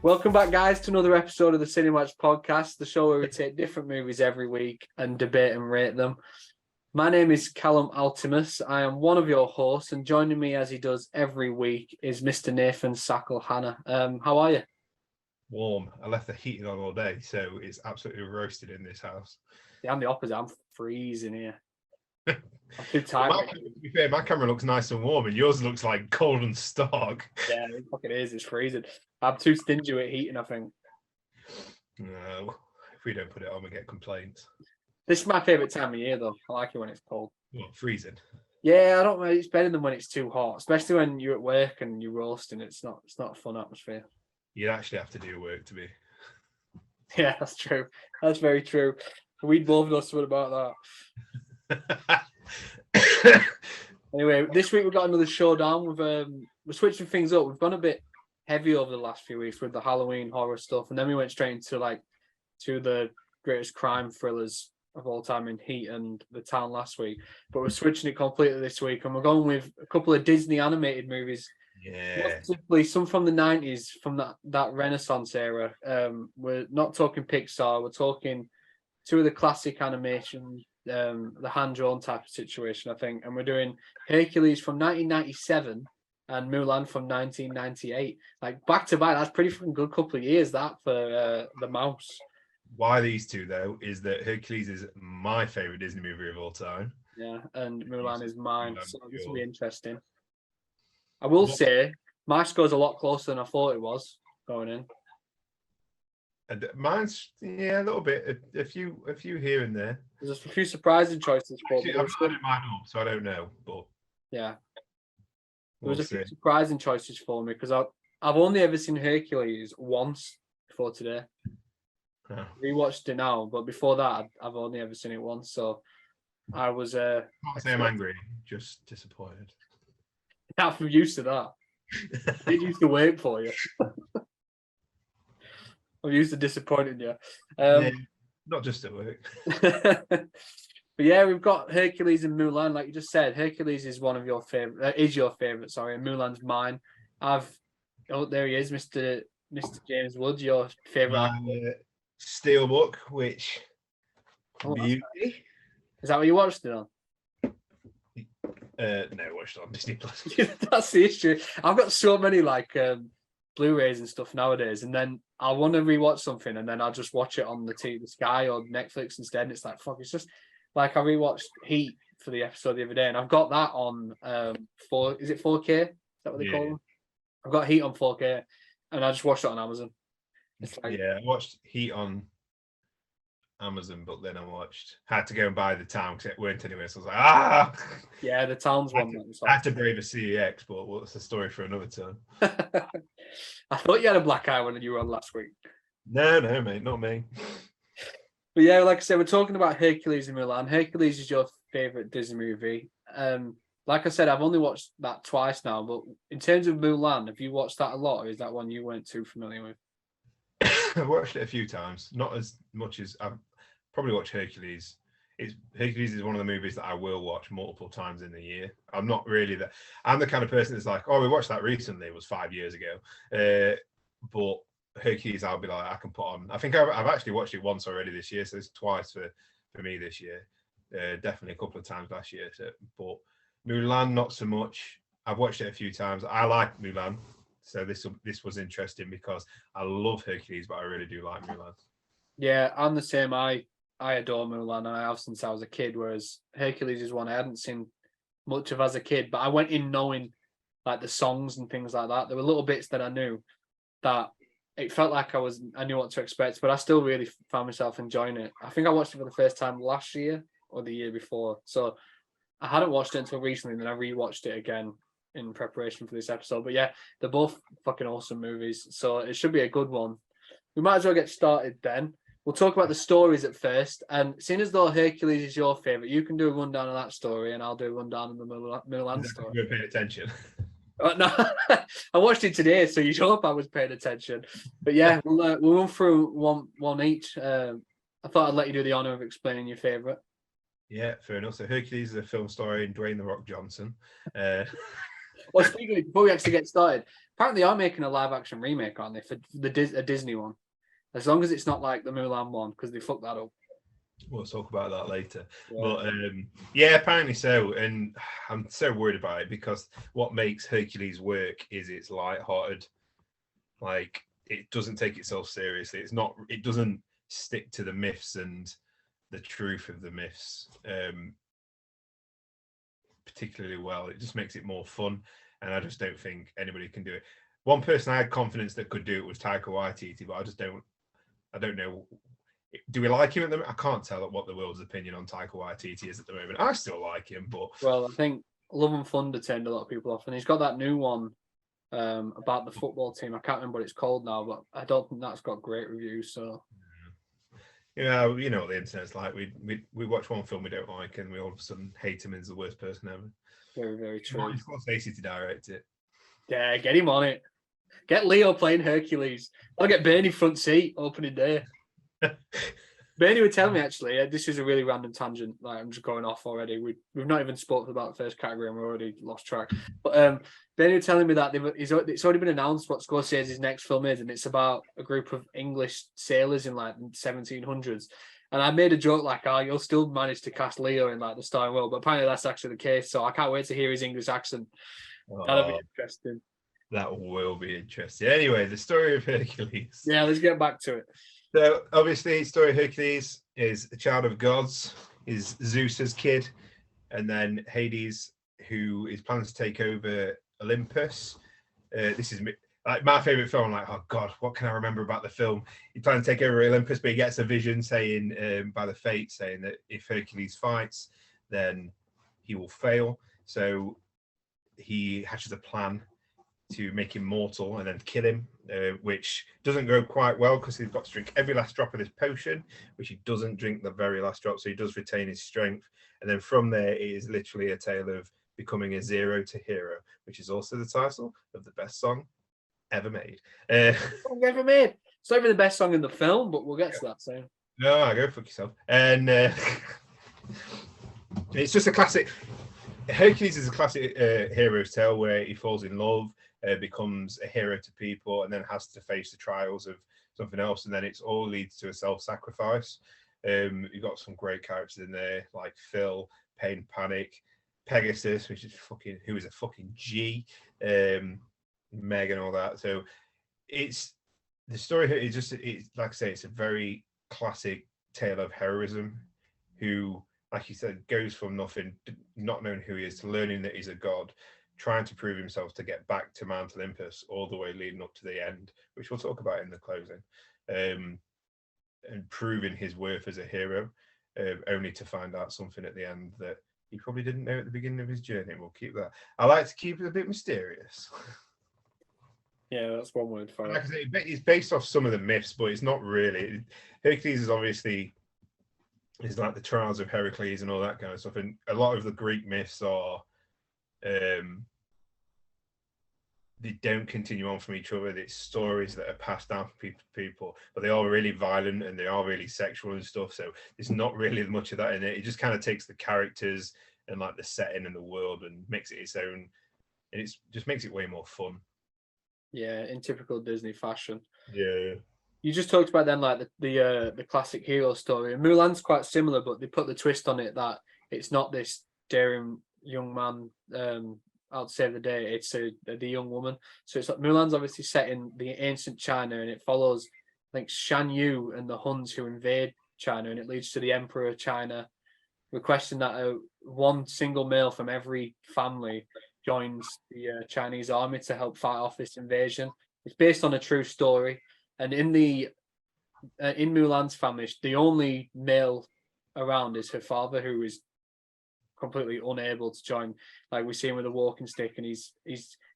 Welcome back, guys, to another episode of the CineMatch podcast, the show where we take different movies every week and debate and rate them. My name is Callum Altimus. I am one of your hosts, and joining me as he does every week is Mr. Nathan Sackle Hanna. How are you? Warm. I left the heating on all day, so it's absolutely roasted in this house. Yeah, I'm the opposite. I'm freezing here. I'm too tired. Well, to be fair, my camera looks nice and warm, and yours looks like cold and stark. Yeah, it fucking is. It's freezing. I'm too stingy with heating, I think. No, if we don't put it on, we get complaints. This is my favourite time of year, though. I like it when it's cold. What, freezing? Yeah, I don't know. It's better than when it's too hot, especially when you're at work and you're roasting. It's not a fun atmosphere. You'd actually have to do work to be. Yeah, that's true. That's very true. We'd both know something about that. Anyway, this week we've got another showdown. We're switching things up. We've gone a bit heavy over the last few weeks with the Halloween horror stuff, and then we went straight into to the greatest crime thrillers of all time in Heat and The Town last week. But we're switching it completely this week, and we're going with a couple of Disney animated movies. Yeah. Specifically, some from the 90s, from that Renaissance era. We're not talking Pixar. We're talking two of the classic animation, the hand-drawn type of situation, I think. And we're doing Hercules from 1997 and Mulan from 1998. Like, back to back. That's pretty fucking good couple of years, that, for the mouse. Why these two, though, is that Hercules is my favourite Disney movie of all time. Yeah, and Mulan is mine, so this will be interesting. I What? will say, my score's a lot closer than I thought it was going in. And mine's, yeah, a little bit. A few here and there. There's a few surprising choices. Actually, I've added mine up, so I don't know, but Yeah. There we'll was a see. few surprising choices for me because I've only ever seen Hercules once before today. Oh. Rewatched it now, but before that, I've only ever seen it once. So I was Can't say I'm angry, just disappointed. I'm used to that. I did used to wait for you. I'm used to disappointing you. Yeah, not just at work. But yeah, we've got Hercules and Mulan, like you just said. Hercules is one of your favorite. Is your favorite? Sorry, and Mulan's mine. There he is, Mr. James Wood, your favorite. Steelbook, which Oh, beauty. Is that what you watched it on? No, watched it on Disney Plus. That's the issue. I've got so many Blu-rays and stuff nowadays, and then I want to rewatch something, and then I'll just watch it on the Sky or Netflix instead. And it's like, fuck, it's just like I rewatched Heat for the episode the other day, and I've got that on is it 4K? Is that what they call them? I've got Heat on 4K, and I just watched it on Amazon. It's like, Yeah, I watched Heat on Amazon, but then had to go and buy The Town because it weren't anywhere. So I was like, yeah, the Town's one. I had to brave a CEX, but what's the story for another time? I thought you had a black eye when you were on last week. No, mate, not me. But yeah, like I said, we're talking about Hercules and Mulan. Hercules is your favorite Disney movie. Like I said, I've only watched that twice now. But in terms of Mulan, have you watched that a lot, or is that one you weren't too familiar with? I've watched it a few times, not as much as I've probably watched Hercules. Hercules is one of the movies that I will watch multiple times in the year. I'm not really that. I'm the kind of person that's like, oh, we watched that recently. It was 5 years ago. But Hercules, I'll be like, I can put on. I think I've actually watched it once already this year, so it's twice for me this year. Definitely a couple of times last year. But Mulan, not so much. I've watched it a few times. I like Mulan. So this was interesting because I love Hercules, but I really do like Mulan. Yeah, I'm the same. I adore Mulan, and I have since I was a kid, whereas Hercules is one I hadn't seen much of as a kid, but I went in knowing like the songs and things like that. There were little bits that I knew that it felt like I knew what to expect, but I still really found myself enjoying it. I think I watched it for the first time last year or the year before. So I hadn't watched it until recently, and then I rewatched it again in preparation for this episode. But yeah, they're both fucking awesome movies, so it should be a good one. We might as well get started then. We'll talk about the stories at first, and seeing as though Hercules is your favourite, you can do a rundown of that story, and I'll do a rundown of the Mulan story. You're paying attention. No, I watched it today, so you hope I was paying attention. But yeah, we'll run through one each. I thought I'd let you do the honour of explaining your favourite. Yeah, fair enough. So Hercules is a film starring Dwayne "The Rock" Johnson. Well, speaking of, before we actually get started, apparently they are making a live action remake, aren't they, for a Disney one? As long as it's not like the Mulan one, because they fucked that up. We'll talk about that later. Yeah. But yeah, apparently so. And I'm so worried about it because what makes Hercules work is it's lighthearted. Like, it doesn't take itself seriously. It doesn't stick to the myths and the truth of the myths particularly well. It just makes it more fun. And I just don't think anybody can do it. One person I had confidence that could do it was Taika Waititi, but I don't know. Do we like him at the moment? I can't tell what the world's opinion on Taika Waititi is at the moment. I still like him, but well, I think Love and Thunder turned a lot of people off, and he's got that new one about the football team. I can't remember what it's called now, but I don't think that's got great reviews. So, yeah, you know what the internet's like. We watch one film we don't like, and we all of a sudden hate him as the worst person ever. Very, very true. Martin Scorsese to direct it. Yeah, get him on it. Get Leo playing Hercules. I'll get Bernie front seat opening day. Bernie would tell me, actually, this is a really random tangent. Like, I'm just going off already. We've not even spoken about the first category and we're already lost track. But Bernie was telling me that it's already been announced what Scorsese's next film is, and it's about a group of English sailors in like the 1700s. And I made a joke like, "Oh, you'll still manage to cast Leo in like the starring role," but apparently that's actually the case. So I can't wait to hear his English accent. That'll be interesting. That will be interesting. Anyway, the story of Hercules. Yeah, let's get back to it. So obviously, the story of Hercules is a child of gods, is Zeus's kid, and then Hades, who is planning to take over Olympus. This is like my favorite film. I'm like, oh God, what can I remember about the film? He plans to take over Olympus, but he gets a vision saying, by the fates, saying that if Hercules fights, then he will fail. So he hatches a plan to make him mortal and then kill him, which doesn't go quite well because he's got to drink every last drop of this potion, which he doesn't drink the very last drop, so he does retain his strength. And then from there, it is literally a tale of becoming a zero to hero, which is also the title of the best song ever made. Ever made. It's not even the best song in the film, but we'll get to that soon. No, go fuck yourself. And it's just a classic. Hercules is a classic hero's tale where he falls in love, becomes a hero to people, and then has to face the trials of something else, and then it's all leads to a self-sacrifice. You've got some great characters in there, like Phil, Pain Panic, Pegasus, who is a fucking G, Meg and all that. So it's the story here is just, it's like I say, it's a very classic tale of heroism, who, like you said, goes from nothing, not knowing who he is, to learning that he's a god, trying to prove himself to get back to Mount Olympus, all the way leading up to the end, which we'll talk about in the closing, and proving his worth as a hero, only to find out something at the end that he probably didn't know at the beginning of his journey. We'll keep that. I like to keep it a bit mysterious. Yeah, that's one word for it. Like I say, it's based off some of the myths, but it's not really. Hercules is obviously like the trials of Hercules and all that kind of stuff, and a lot of the Greek myths are they don't continue on from each other. It's stories that are passed down from people, but they are really violent and they are really sexual and stuff. So there's not really much of that in it. It just kind of takes the characters and like the setting and the world and makes it its own, and it just makes it way more fun. Yeah, in typical Disney fashion. Yeah. You just talked about then like the classic hero story. And Mulan's quite similar, but they put the twist on it that it's not this daring young man out to save the day. It's the young woman. So it's like Mulan's obviously set in the ancient China, and it follows like Shan Yu and the Huns who invade China, and it leads to the Emperor of China requesting that one single male from every family joins the Chinese army to help fight off this invasion. It's based on a true story, and in Mulan's family, the only male around is her father, who is completely unable to join. Like we see him with a walking stick, and he's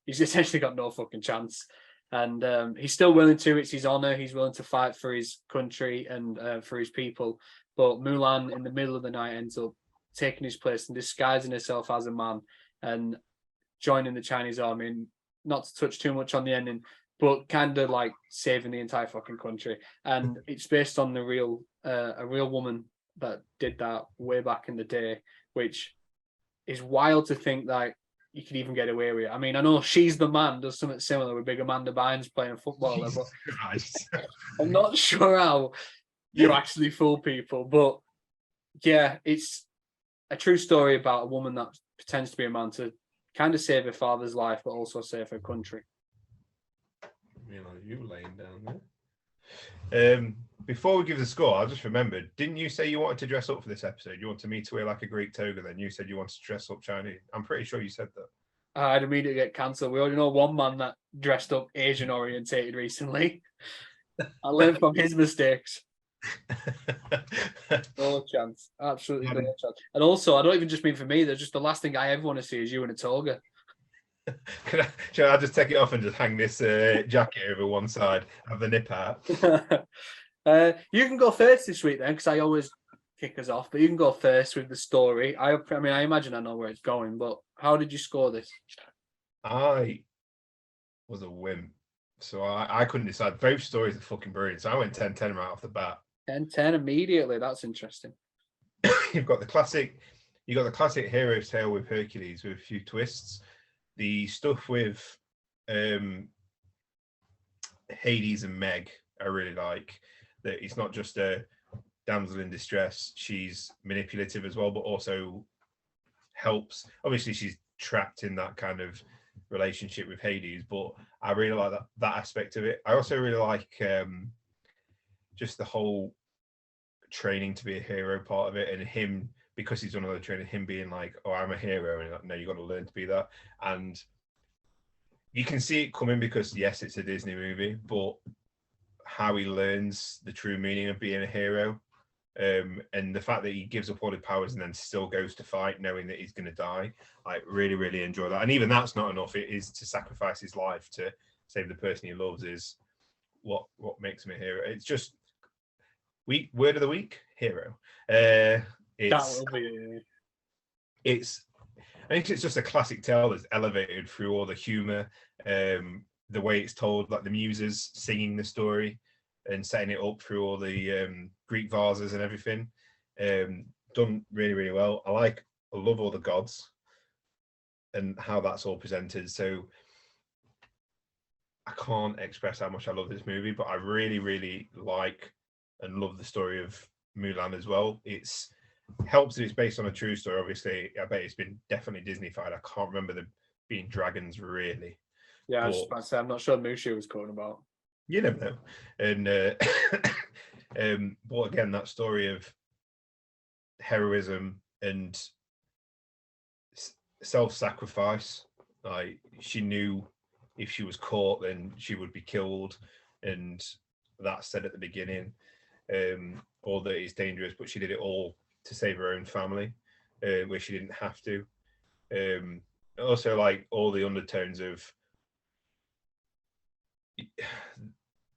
essentially got no fucking chance. And he's still willing to. It's his honor. He's willing to fight for his country and for his people. But Mulan, in the middle of the night, ends up taking his place and disguising herself as a man and joining the Chinese army. And not to touch too much on the ending, but kind of like saving the entire fucking country. And it's based on a real woman that did that way back in the day, which is wild to think that you could even get away with it. I mean, I know She's the Man does something similar with Big Amanda Bynes playing a footballer, but Jesus Christ. I'm not sure how you actually fool people. But yeah, it's a true story about a woman that pretends to be a man to kind of save her father's life, but also save her country. You laying down there. Before we give the score, I just remembered, didn't you say you wanted to dress up for this episode? You wanted me to wear like a Greek toga, then you said you wanted to dress up Chinese. I'm pretty sure you said that. I'd immediately get cancelled. We already know one man that dressed up Asian orientated recently. I learned from his mistakes. No chance. Absolutely no chance. And also, I don't even just mean for me, there's just the last thing I ever want to see is you in a toga. Shall I just take it off and just hang this jacket over one side, have the nip out? You can go first this week then, because I always kick us off, but you can go first with the story. I mean, I imagine I know where it's going, but how did you score this? I was a wimp. So I couldn't decide. Both stories are fucking brilliant. So I went 10-10 right off the bat. 10-10 immediately. That's interesting. You've got the classic hero's tale with Hercules with a few twists. The stuff with Hades and Meg, I really like. That it's not just a damsel in distress. She's manipulative as well, but also helps. Obviously, she's trapped in that kind of relationship with Hades, but I really like that aspect of it. I also really like just the whole training to be a hero part of it, and him, because he's done all the training, him being like, oh, I'm a hero, and like, no, you got to learn to be that. And you can see it coming because yes, it's a Disney movie, but how he learns the true meaning of being a hero, and the fact that he gives up all his powers and then still goes to fight knowing that he's going to die, I really, really enjoy that. And even that's not enough. It is to sacrifice his life to save the person he loves is what makes him a hero. It's just word of the week, hero. I think it's just a classic tale that's elevated through all the humor, the way it's told, like the muses singing the story and setting it up through all the Greek vases and everything. Done really, really well. I love all the gods and how that's all presented. So I can't express how much I love this movie, but I really, really like and love the story of Mulan as well. It's helps that it's based on a true story. Obviously, I bet it's been definitely Disney-fied. I can't remember them being dragons really. Yeah, I was just about to say, I'm not sure Mushu was calling about. You never know. And but again, that story of heroism and self-sacrifice. Like, she knew if she was caught, then she would be killed, and that said at the beginning, or that it's dangerous, but she did it all to save her own family, where she didn't have to. Also, like all the undertones of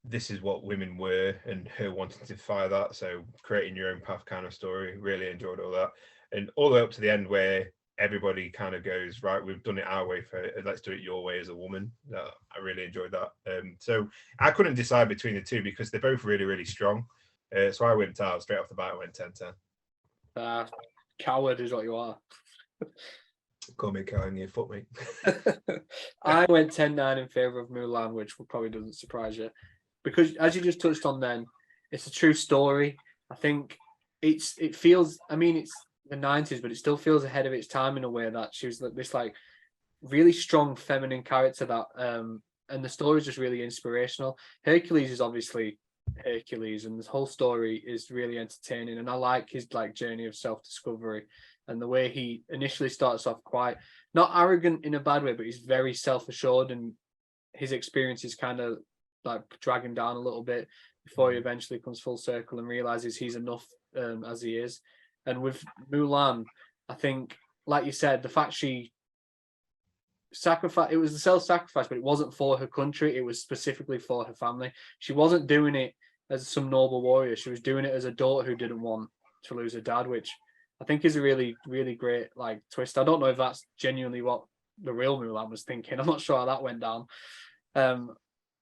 this is what women were, and her wanting to fire that. So creating your own path kind of story. Really enjoyed all that, and all the way up to the end where everybody kind of goes, right, we've done it our way, let's do it your way as a woman. I really enjoyed that. So I couldn't decide between the two because they're both really, really strong. So I went out straight off the bat. I went 10-10. Coward is what you are. Call me a coward and you fuck me. I went 10-9 in favour of Mulan, which probably doesn't surprise you. Because as you just touched on then, it's a true story. I think it feels, I mean, it's the 90s, but it still feels ahead of its time in a way that she was this like really strong feminine character that and the story is just really inspirational. Hercules is obviously Hercules, and this whole story is really entertaining, and I like his like journey of self-discovery and the way he initially starts off quite not arrogant in a bad way, but he's very self-assured, and his experience is kind of like drag him down a little bit before he eventually comes full circle and realizes he's enough as he is. And with Mulan, I think, like you said, the fact she sacrificed, it was a self-sacrifice, but it wasn't for her country, it was specifically for her family. She wasn't doing it as some noble warrior, she was doing it as a daughter who didn't want to lose her dad, which I think is a really, really great like twist. I don't know if that's genuinely what the real Mulan was thinking. I'm not sure how that went down.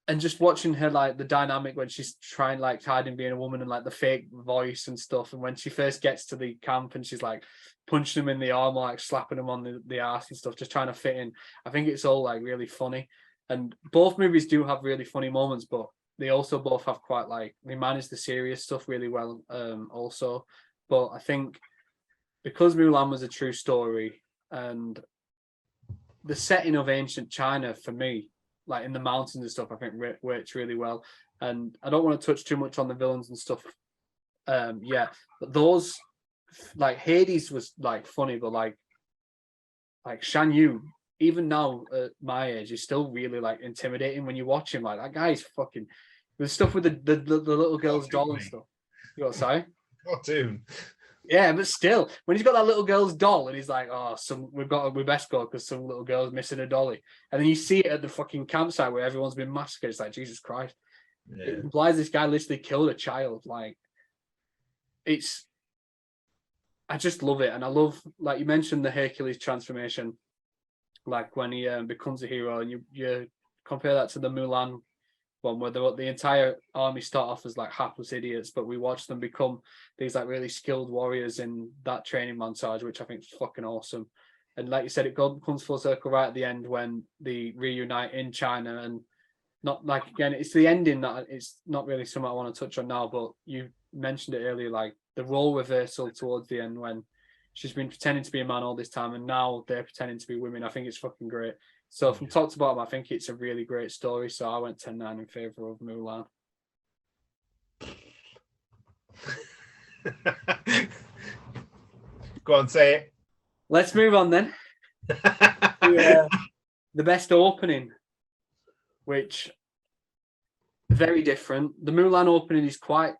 And and just watching her, like the dynamic when she's trying like hiding being a woman and like the fake voice and stuff, and when she first gets to the camp and she's like punching him in the arm, like slapping him on the ass and stuff, just trying to fit in. I think it's all like really funny, and both movies do have really funny moments, but they also both have quite like, they manage the serious stuff really well also. But I think because Mulan was a true story, and the setting of ancient China for me, like in the mountains and stuff, I think works really well. And I don't want to touch too much on the villains and stuff. Yeah, but those, like Hades was like funny, but like Shan Yu, even now at my age, is still really like intimidating when you watch him. Like that guy's fucking, the stuff with the little girl's doll and stuff. You got to say? Cartoon. Yeah, but still, when he's got that little girl's doll and he's like, "Oh, we best go because some little girl's missing a dolly," and then you see it at the fucking campsite where everyone's been massacred. It's like, Jesus Christ! Yeah. It implies this guy literally killed a child. Like, I just love it, and I love, like you mentioned, the Hercules transformation, like when he becomes a hero, and you compare that to the Mulan one where the entire army start off as like hapless idiots, but we watch them become these like really skilled warriors in that training montage, which I think is fucking awesome. And like you said, it comes full circle right at the end when they reunite in China, and not like, again, it's the ending that it's not really something I want to touch on now, but you mentioned it earlier, like the role reversal towards the end when she's been pretending to be a man all this time and now they're pretending to be women. I think it's fucking great. So from top to bottom, I think it's a really great story. So I went 10-9 in favor of Mulan. Go on, say it. Let's move on then. The best opening, which very different. The Mulan opening is quite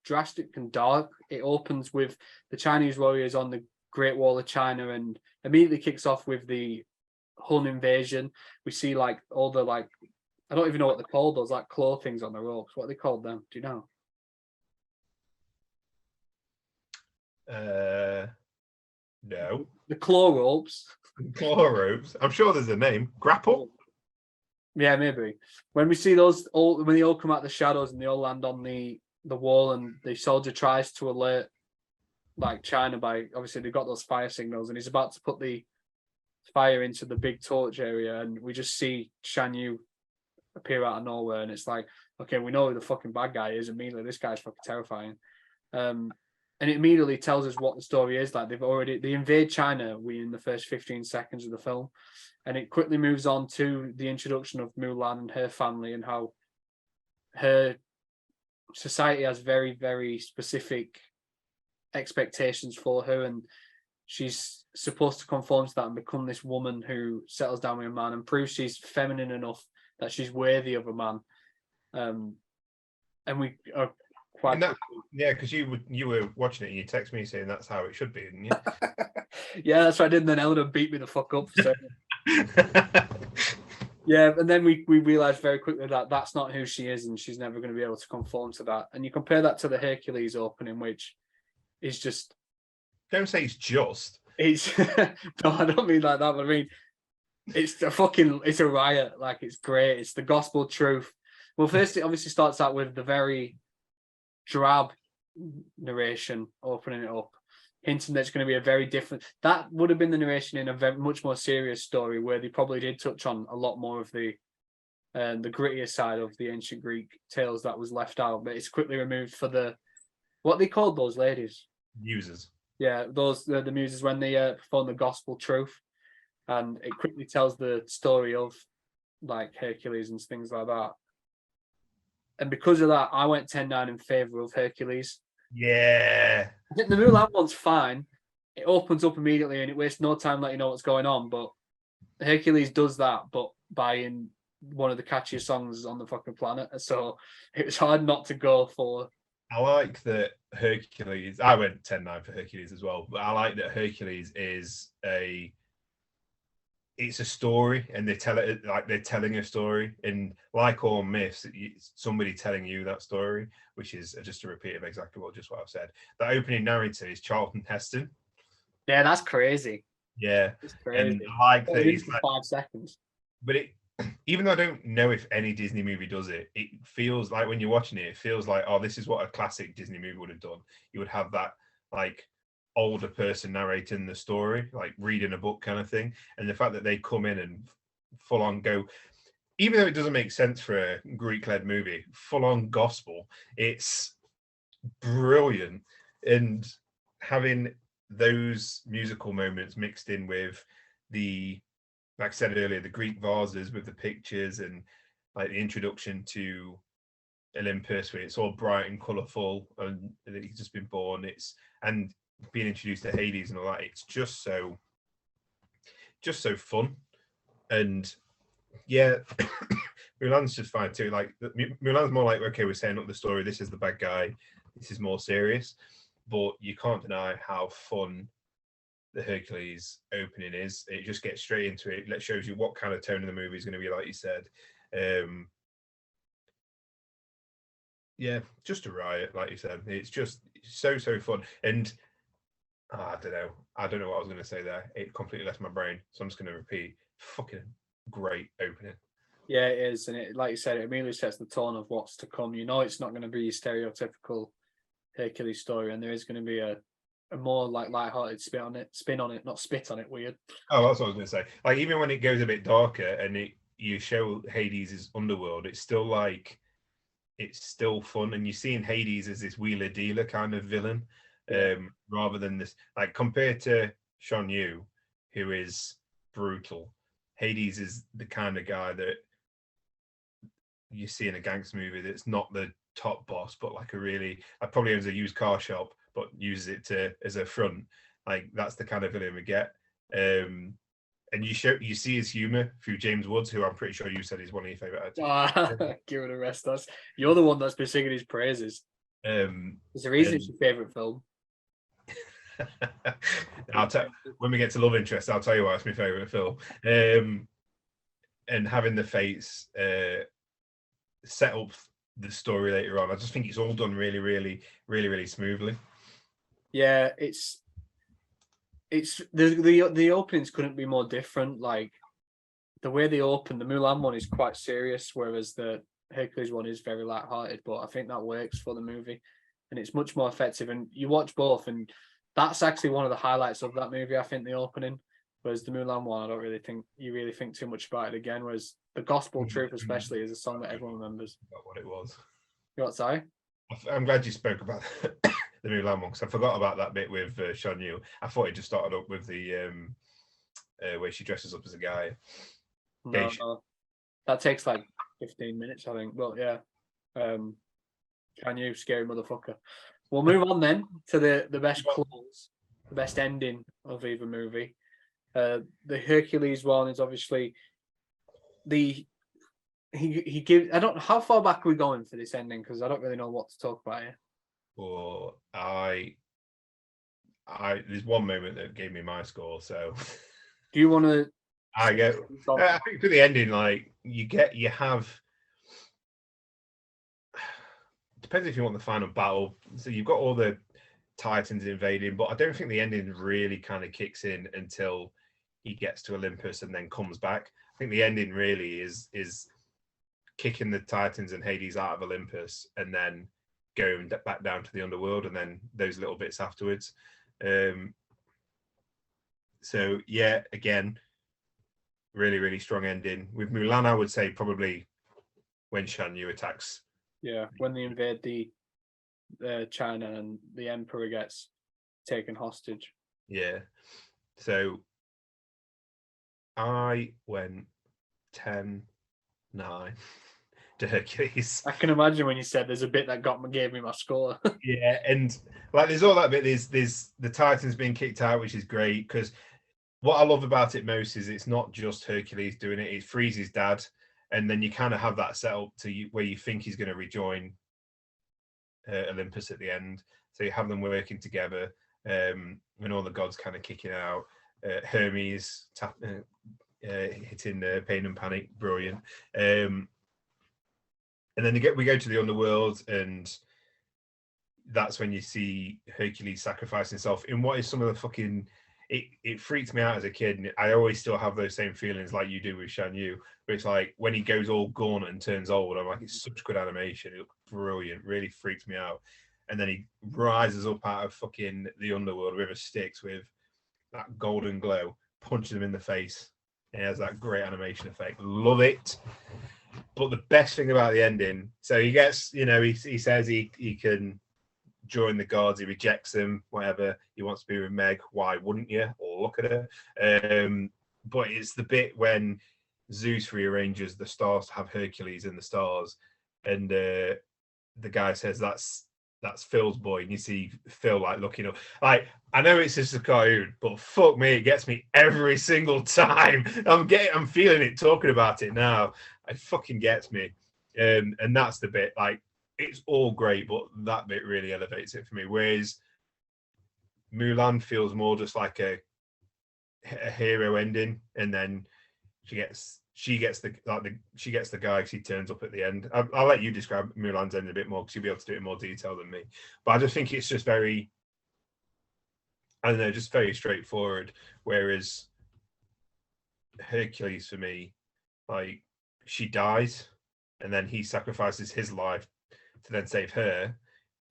drastic and dark. It opens with the Chinese warriors on the Great Wall of China and immediately kicks off with the Hun invasion. We see like all the like, I don't even know what they're called, those like claw things on the ropes. What are they called them? Do you know? No. The claw ropes. Claw ropes. I'm sure there's a name. Grapple? Yeah, maybe. When we see those all, when they all come out the shadows and they all land on the wall, and the soldier tries to alert like China by, obviously they've got those fire signals, and he's about to put the fire into the big torch area, and we just see Shan Yu appear out of nowhere, and it's like, okay, we know who the fucking bad guy is. Immediately, this guy's fucking terrifying. And it immediately tells us what the story is. Like they invade China in the first 15 seconds of the film, and it quickly moves on to the introduction of Mulan and her family, and how her society has very, very specific expectations for her, and she's supposed to conform to that and become this woman who settles down with a man and proves she's feminine enough that she's worthy of a man. And we are quite yeah, because you were watching it and you text me saying that's how it should be, didn't you? Yeah, that's what I did, and then Eleanor beat me the fuck up for saying it. Yeah, and then we realized very quickly that that's not who she is, and she's never going to be able to conform to that. And you compare that to the Hercules opening, which is just, don't say it's no, I don't mean like that, but I mean it's a riot. Like, it's great. It's the gospel truth. Well, first it obviously starts out with the very drab narration opening it up, hinting that it's going to be a very different. That would have been the narration in a very much more serious story, where they probably did touch on a lot more of the grittier side of the ancient Greek tales that was left out. But it's quickly removed for the, what they called those ladies, muses. Yeah, those the muses, when they perform the gospel truth, and it quickly tells the story of like Hercules and things like that. And because of that, I went 10-9 in favor of Hercules. Yeah. I think the Mulan one's fine. It opens up immediately and it wastes no time letting you know what's going on. But Hercules does that, but by in one of the catchiest songs on the fucking planet. So it was hard not to go for. I like that Hercules. I went 10-9 for Hercules as well, but I like that Hercules is it's a story, and they tell it like they're telling a story. And like all myths, it's somebody telling you that story, which is just a repeat of exactly what I've said. The opening narrator is Charlton Heston. Yeah, that's crazy. Yeah, it's crazy. and I like that he's like 5 seconds. But even though I don't know if any Disney movie does it, it feels like when you're watching it, it feels like, oh, this is what a classic Disney movie would have done. You would have that like older person narrating the story, like reading a book kind of thing. And the fact that they come in and full on go, even though it doesn't make sense for a Greek-led movie, full on gospel, it's brilliant. And having those musical moments mixed in with the, like I said earlier, the Greek vases with the pictures and like the introduction to Olympus, where it's all bright and colourful, and he's just been born. It's and being introduced to Hades and all that. It's just so fun, and yeah, Mulan's just fine too. Like Mulan's more like, okay, we're setting up the story. This is the bad guy. This is more serious, but you can't deny how fun the Hercules opening is. It just gets straight into it. It shows you what kind of tone of the movie is going to be, like you said. Yeah, just a riot, like you said. It's just so fun. And I don't know what I was going to say there. It completely left my brain, so I'm just going to repeat. Fucking great opening. Yeah, it is, and it, like you said, it immediately sets the tone of what's to come. You know, it's not going to be a stereotypical Hercules story, and there is going to be a more like light-hearted spin on it, not spit on it. Weird. Oh, that's what I was going to say. Like even when it goes a bit darker and you show Hades' underworld, it's still fun, and you're seeing Hades as this wheeler dealer kind of villain, rather than this, like compared to Shan Yu, who is brutal. Hades is the kind of guy that you see in a gangster movie that's not the top boss, but like probably owns a used car shop, but uses it as a front. Like that's the kind of villain we get. And you see his humor through James Woods, who I'm pretty sure you said is one of your favorite actors. Give it a rest. You're the one that's been singing his praises. There's a reason it's your favorite film. When we get to love interest, I'll tell you why it's my favorite film. And having the Fates set up the story later on, I just think it's all done really smoothly. Yeah, it's the openings couldn't be more different. Like the way they open, the Mulan one is quite serious, whereas the Hercules one is very light-hearted. But I think that works for the movie, and it's much more effective. And you watch both, and that's actually one of the highlights of that movie. I think the opening, whereas the Mulan one, I don't really think you really think too much about it again. Whereas the Gospel Truth, especially, is a song that everyone remembers. About what it was. You what, sorry? I'm glad you spoke about the Mulan one, because I forgot about that bit with Shan Yu. I thought it just started up with the where she dresses up as a guy. No, that takes like 15 minutes, I think. But yeah, Can you, scary motherfucker? We'll move on then to the best close, the best ending of either movie. The Hercules one is obviously he gives. I don't know how far back are we going for this ending, because I don't really know what to talk about here. Well, there's one moment that gave me my score. So, do you want to? I think for the ending, like you have. Depends if you want the final battle. So you've got all the Titans invading, but I don't think the ending really kind of kicks in until he gets to Olympus and then comes back. I think the ending really is kicking the Titans and Hades out of Olympus and then going back down to the underworld, and then those little bits afterwards. So yeah, again, really strong ending. With Mulan, I would say probably when Shan Yu attacks. Yeah, when they invade the China and the Emperor gets taken hostage. Yeah. So I went 10-9 to Hercules. I can imagine when you said there's a bit that gave me my score. Yeah, and like there's all that bit. There's the Titans being kicked out, which is great, because what I love about it most is it's not just Hercules doing it; it frees his dad, and then you kind of have that set up to where you think he's going to rejoin Olympus at the end. So you have them working together, when all the gods kind of kicking out. Hermes hitting Pain and Panic, brilliant. And then we go to the underworld, and that's when you see Hercules sacrifice himself in what is some of the fucking it freaked me out as a kid, and I always still have those same feelings like you do with Shan Yu. But it's like when he goes all gaunt and turns old, I'm like, it's such good animation. It looks brilliant. Really freaked me out. And then he rises up out of fucking the underworld with his sticks with that golden glow, punches him in the face. It has that great animation effect. Love it. But the best thing about the ending, so he gets, he says he can join the gods, he rejects them, whatever. He wants to be with Meg. Why wouldn't you? Or look at her. But it's the bit when Zeus rearranges the stars to have Hercules in the stars, and the guy says that's Phil's boy, and you see Phil like looking up. Like, I know it's just a cartoon, but fuck me, it gets me every single time. I'm feeling it talking about it now. It fucking gets me. And that's the bit, like, it's all great, but that bit really elevates it for me. Whereas Mulan feels more just like a hero ending, and then she gets the guy because he turns up at the end. I'll let you describe Mulan's end a bit more because you'll be able to do it in more detail than me. But I just think it's just very, I don't know, just very straightforward. Whereas Hercules, for me, like, she dies and then he sacrifices his life to then save her.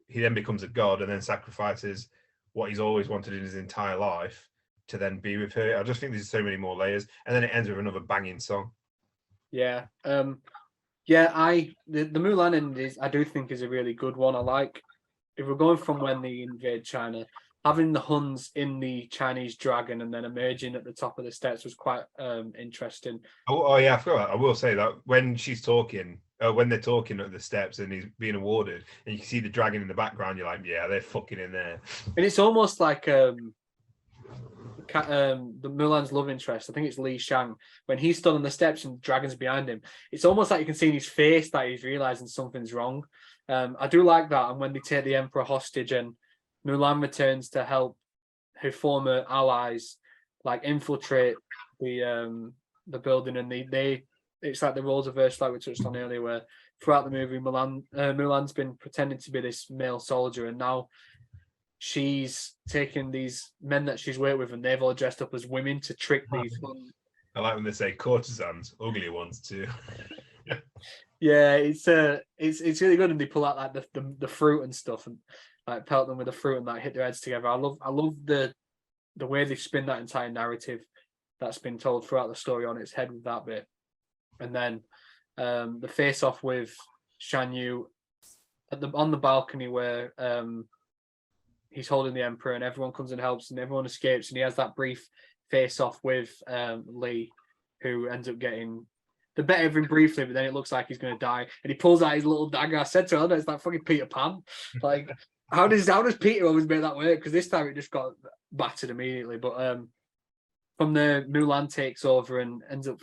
He then becomes a god and then sacrifices what he's always wanted in his entire life to then be with her. I just think there's so many more layers, and then it ends with another banging song. Yeah. The Mulan end I do think is a really good one. I like, if we're going from when they invade China, having the Huns in the Chinese dragon and then emerging at the top of the steps was quite interesting. Oh yeah, I forgot. I will say that when she's talking, when they're talking at the steps and he's being awarded, and you can see the dragon in the background, you're like, yeah, they're fucking in there. And it's almost like the Mulan's love interest, I think it's Li Shang, when he's stood on the steps and the dragon's behind him, it's almost like you can see in his face that he's realizing something's wrong. I do like that. And when they take the emperor hostage and Mulan returns to help her former allies like infiltrate the building, and they it's like the roles reversed like we touched on earlier, where throughout the movie Mulan's been pretending to be this male soldier, and now she's taken these men that she's worked with and they've all dressed up as women to trick these. I like when they say courtesans, ugly ones too. Yeah, it's really good, and they pull out like the fruit and stuff and like pelt them with the fruit and like hit their heads together. I love the way they spin that entire narrative that's been told throughout the story on its head with that bit. And then the face off with Shan Yu on the balcony where he's holding the emperor and everyone comes and helps and everyone escapes, and he has that brief face off with Lee, who ends up getting the better of him briefly, but then it looks like he's going to die, and he pulls out his little dagger. I said to her, it's like fucking Peter Pan. Like, how does Peter always make that work? Because this time it just got battered immediately. But from the Mulan takes over and ends up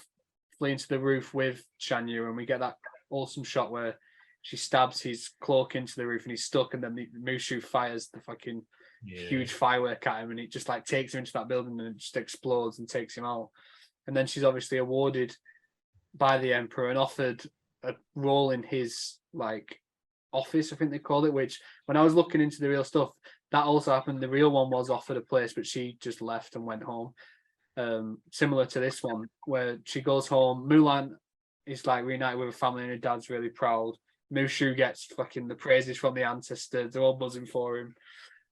fleeing to the roof with Shan Yu, and we get that awesome shot where she stabs his cloak into the roof and he's stuck, and then the Mushu fires the fucking huge firework at him, and it just like takes him into that building and it just explodes and takes him out. And then she's obviously awarded by the emperor and offered a role in his like office, I think they called it, which when I was looking into the real stuff, that also happened. The real one was offered a place, but she just left and went home. Similar to this one, where she goes home, Mulan is like reunited with her family and her dad's really proud. Mushu gets fucking the praises from the ancestors. They're all buzzing for him.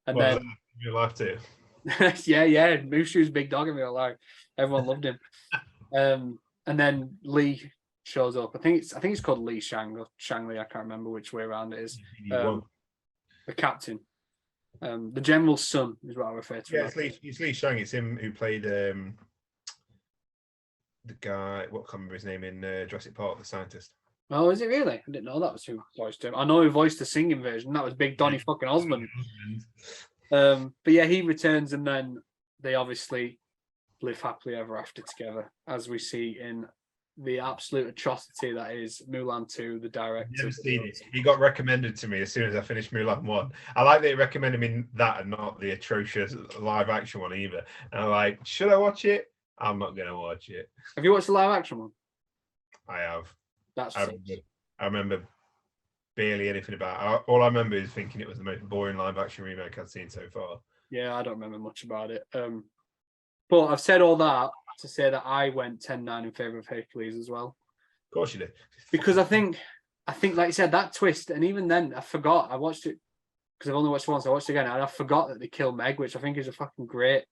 And then you life too. yeah. Mushu's big dog in real life. Everyone loved him. And then Lee shows up. I think it's called Li Shang or Shang Li. I can't remember which way around it is. The captain. The general's son is what I refer to. Yeah, it's Li Shang. It's him who played the guy. What can't remember his name in Jurassic Park, the scientist. Oh, is it really? I didn't know that was who voiced him. I know who voiced the singing version. That was Big Donny fucking Osmond. But yeah, he returns, and then they obviously live happily ever after together, as we see in the absolute atrocity that is Mulan 2, the director. Never seen it. He got recommended to me as soon as I finished Mulan 1. I like that he recommended me that and not the atrocious live action one either. And I'm like, should I watch it? I'm not going to watch it. Have you watched the live action one? I have. I remember barely anything about it. All I remember is thinking it was the most boring live action remake I'd seen so far. Yeah, I don't remember much about it. But I've said all that to say that I went 10-9 in favor of Hercules as well. Of course you did. Because I think, like you said, that twist, and even then, I forgot. I watched it because I've only watched it once. I watched it again, and I forgot that they killed Meg, which I think is a fucking great,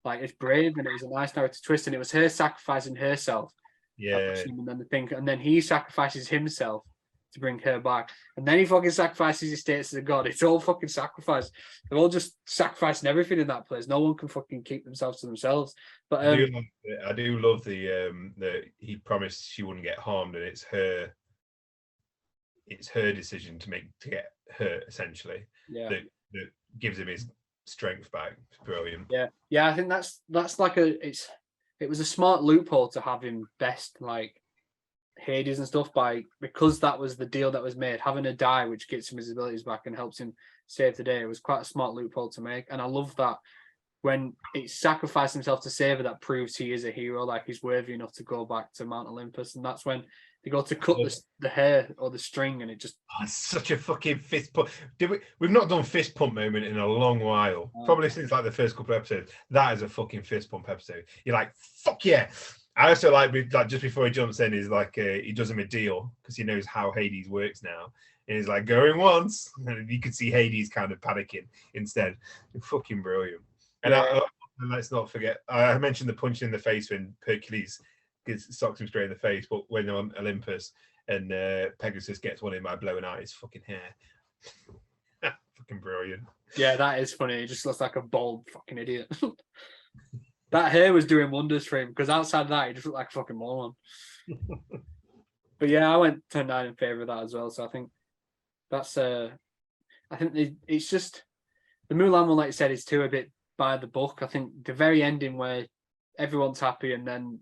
like, it's brave, and it was a nice narrative twist, and it was her sacrificing herself. Yeah. And then and then he sacrifices himself to bring her back, and then he fucking sacrifices his status as a god. It's all fucking sacrifice. They're all just sacrificing everything in that place. No one can fucking keep themselves to themselves. But I do love the he promised she wouldn't get harmed, and it's her decision to get hurt, essentially. Yeah. That gives him his strength back. It's brilliant. Yeah. I think that's like it was a smart loophole to have him best like Hades and stuff because that was the deal that was made. Having her die, which gets him his abilities back and helps him save the day, it was quite a smart loophole to make. And I love that when he sacrificed himself to save her, that proves he is a hero, like he's worthy enough to go back to Mount Olympus. And that's when they go to cut the hair or the string, and it just it's such a fucking fist pump. We've not done fist pump moment in a long while, probably since like the first couple of episodes. That is a fucking fist pump episode. You're like, fuck yeah. I also like just before he jumps in, he's like he does him a deal because he knows how Hades works now, and he's like going once, and you could see Hades kind of panicking instead. Fucking brilliant. And let's not forget, I mentioned the punch in the face when Hercules socks him straight in the face, but when they're on Olympus and Pegasus gets one in by blowing out his fucking hair. Fucking brilliant. Yeah, that is funny. He just looks like a bald fucking idiot. That hair was doing wonders for him, because outside of that, he just looked like a fucking moron. But yeah, I went 10-9 in favor of that as well. So I think that's I think it's just the Mulan one, like you said, is too a bit by the book. I think the very ending where everyone's happy and then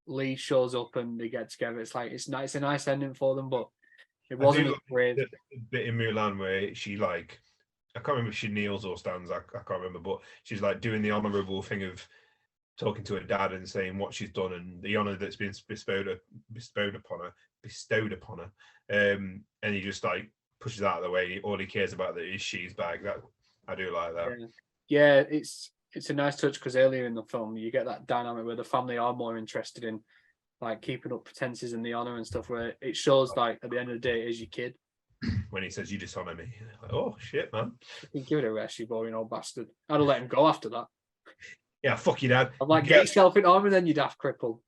Lee shows up and they get together. It's like it's a nice ending for them, but it wasn't great. The bit in Mulan where she like, I can't remember if she kneels or stands. I can't remember, but she's like doing the honourable thing of talking to her dad and saying what she's done and the honour that's been bestowed upon her. And he just like pushes out of the way. All he cares about is she's back. That I do like that. Yeah, it's a nice touch, because earlier in the film you get that dynamic where the family are more interested in like keeping up pretenses and the honour and stuff, where it shows like at the end of the day it is your kid. When he says you dishonour me, like, oh shit, man! Give it a rest, you boring old bastard. I'd have let him go after that. Yeah, fuck you, Dad. I'm like, get yourself in armour, then you daft cripple.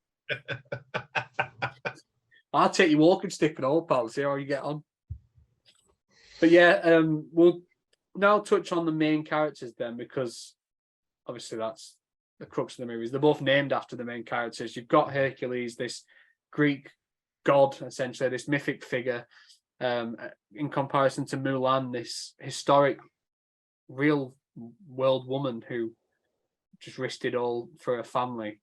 I'll take your walking stick and all, pal. See how you get on. But yeah, we'll now touch on the main characters then, because obviously that's the crux of the movies. They're both named after the main characters. You've got Hercules, this Greek god, essentially, this mythic figure, in comparison to Mulan, this historic, real world woman who just risked it all for her family.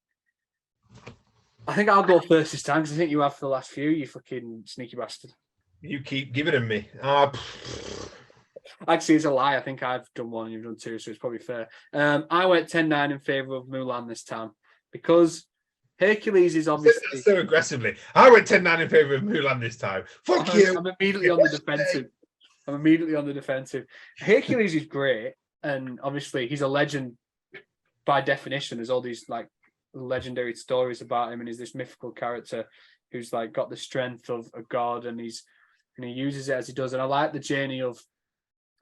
I think I'll go first this time, because I think you have for the last few, you fucking sneaky bastard. You keep giving them me. Actually, it's a lie. I think I've done one and you've done two, so it's probably fair. I went 10-9 in favour of Mulan this time, because Hercules is obviously... So aggressively. I went 10-9 in favour of Mulan this time. Fuck you! I'm immediately on the defensive. Hercules is great, and obviously he's a legend by definition. There's all these like legendary stories about him, and he's this mythical character who's like got the strength of a god, and he uses it as he does. And I like the journey of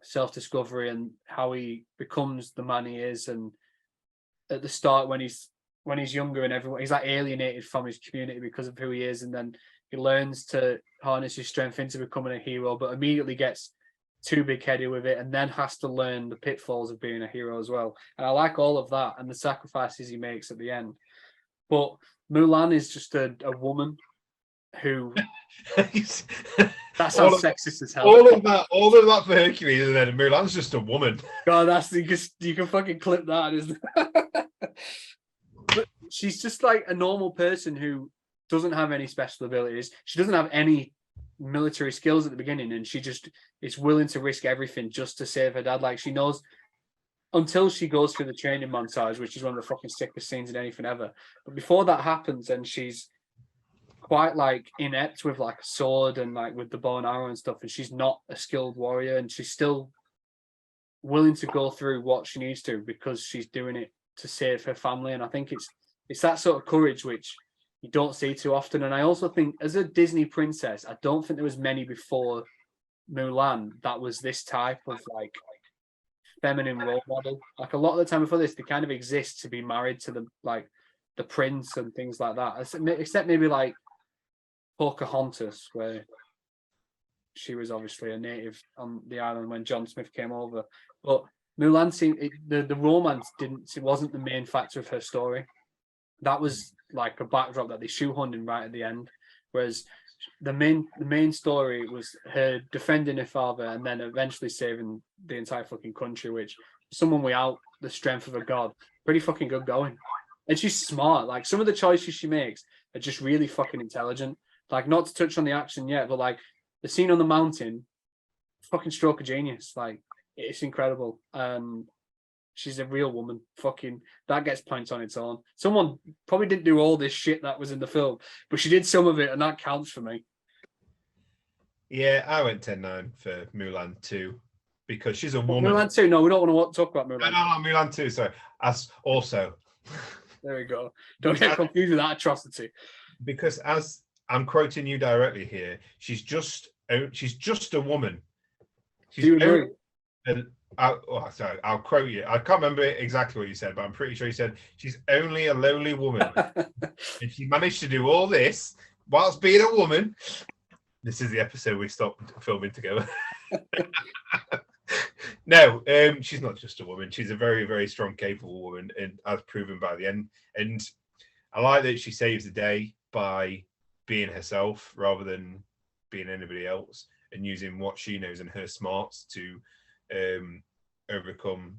self-discovery and how he becomes the man he is. And at the start, when he's younger and everyone, he's like alienated from his community because of who he is, and then he learns to harness his strength into becoming a hero, but immediately gets too big-headed with it, and then has to learn the pitfalls of being a hero as well. And I like all of that and the sacrifices he makes at the end. But Mulan is just a woman who that sounds sexist as hell. All of that for Hercules, and then Mulan's just a woman. God, you can fucking clip that, isn't it? But she's just like a normal person who doesn't have any special abilities. She doesn't have any military skills at the beginning, and she just is willing to risk everything just to save her dad. Like, she knows, until she goes through the training montage, which is one of the fucking sickest scenes in anything ever. But before that happens, and she's quite like inept with like a sword and like with the bow and arrow and stuff, and she's not a skilled warrior, and she's still willing to go through what she needs to because she's doing it to save her family, and I think it's that sort of courage which you don't see too often. And I also think, as a Disney princess, I don't think there was many before Mulan that was this type of like feminine role model. Like a lot of the time before this, they kind of exist to be married to the prince and things like that. Except maybe like Pocahontas, where she was obviously a native on the island when John Smith came over. But Mulan seemed the romance it wasn't the main factor of her story. That was like a backdrop that they shoehorned in right at the end. Whereas the main story was her defending her father and then eventually saving the entire fucking country, which someone without the strength of a god, pretty fucking good going. And she's smart. Like some of the choices she makes are just really fucking intelligent. Like not to touch on the action yet, but like the scene on the mountain, fucking stroke of genius. Like it's incredible. She's a real woman. Fucking that gets points on its own. Someone probably didn't do all this shit that was in the film, but she did some of it, and that counts for me. Yeah, I went 10-9 for Mulan 2 because she's a woman. Mulan 2, no, we don't want to talk about Mulan. No, Mulan 2, sorry. As also. There we go. Don't get confused with that atrocity. Because as I'm quoting you directly here, she's just a woman. She's Do you agree? Sorry, I'll quote you. I can't remember exactly what you said, but I'm pretty sure you said she's only a lowly woman. And she managed to do all this whilst being a woman. This is the episode we stopped filming together. No, she's not just a woman. She's a very, very strong, capable woman, and as proven by the end. And I like that she saves the day by being herself rather than being anybody else, and using what she knows and her smarts to overcome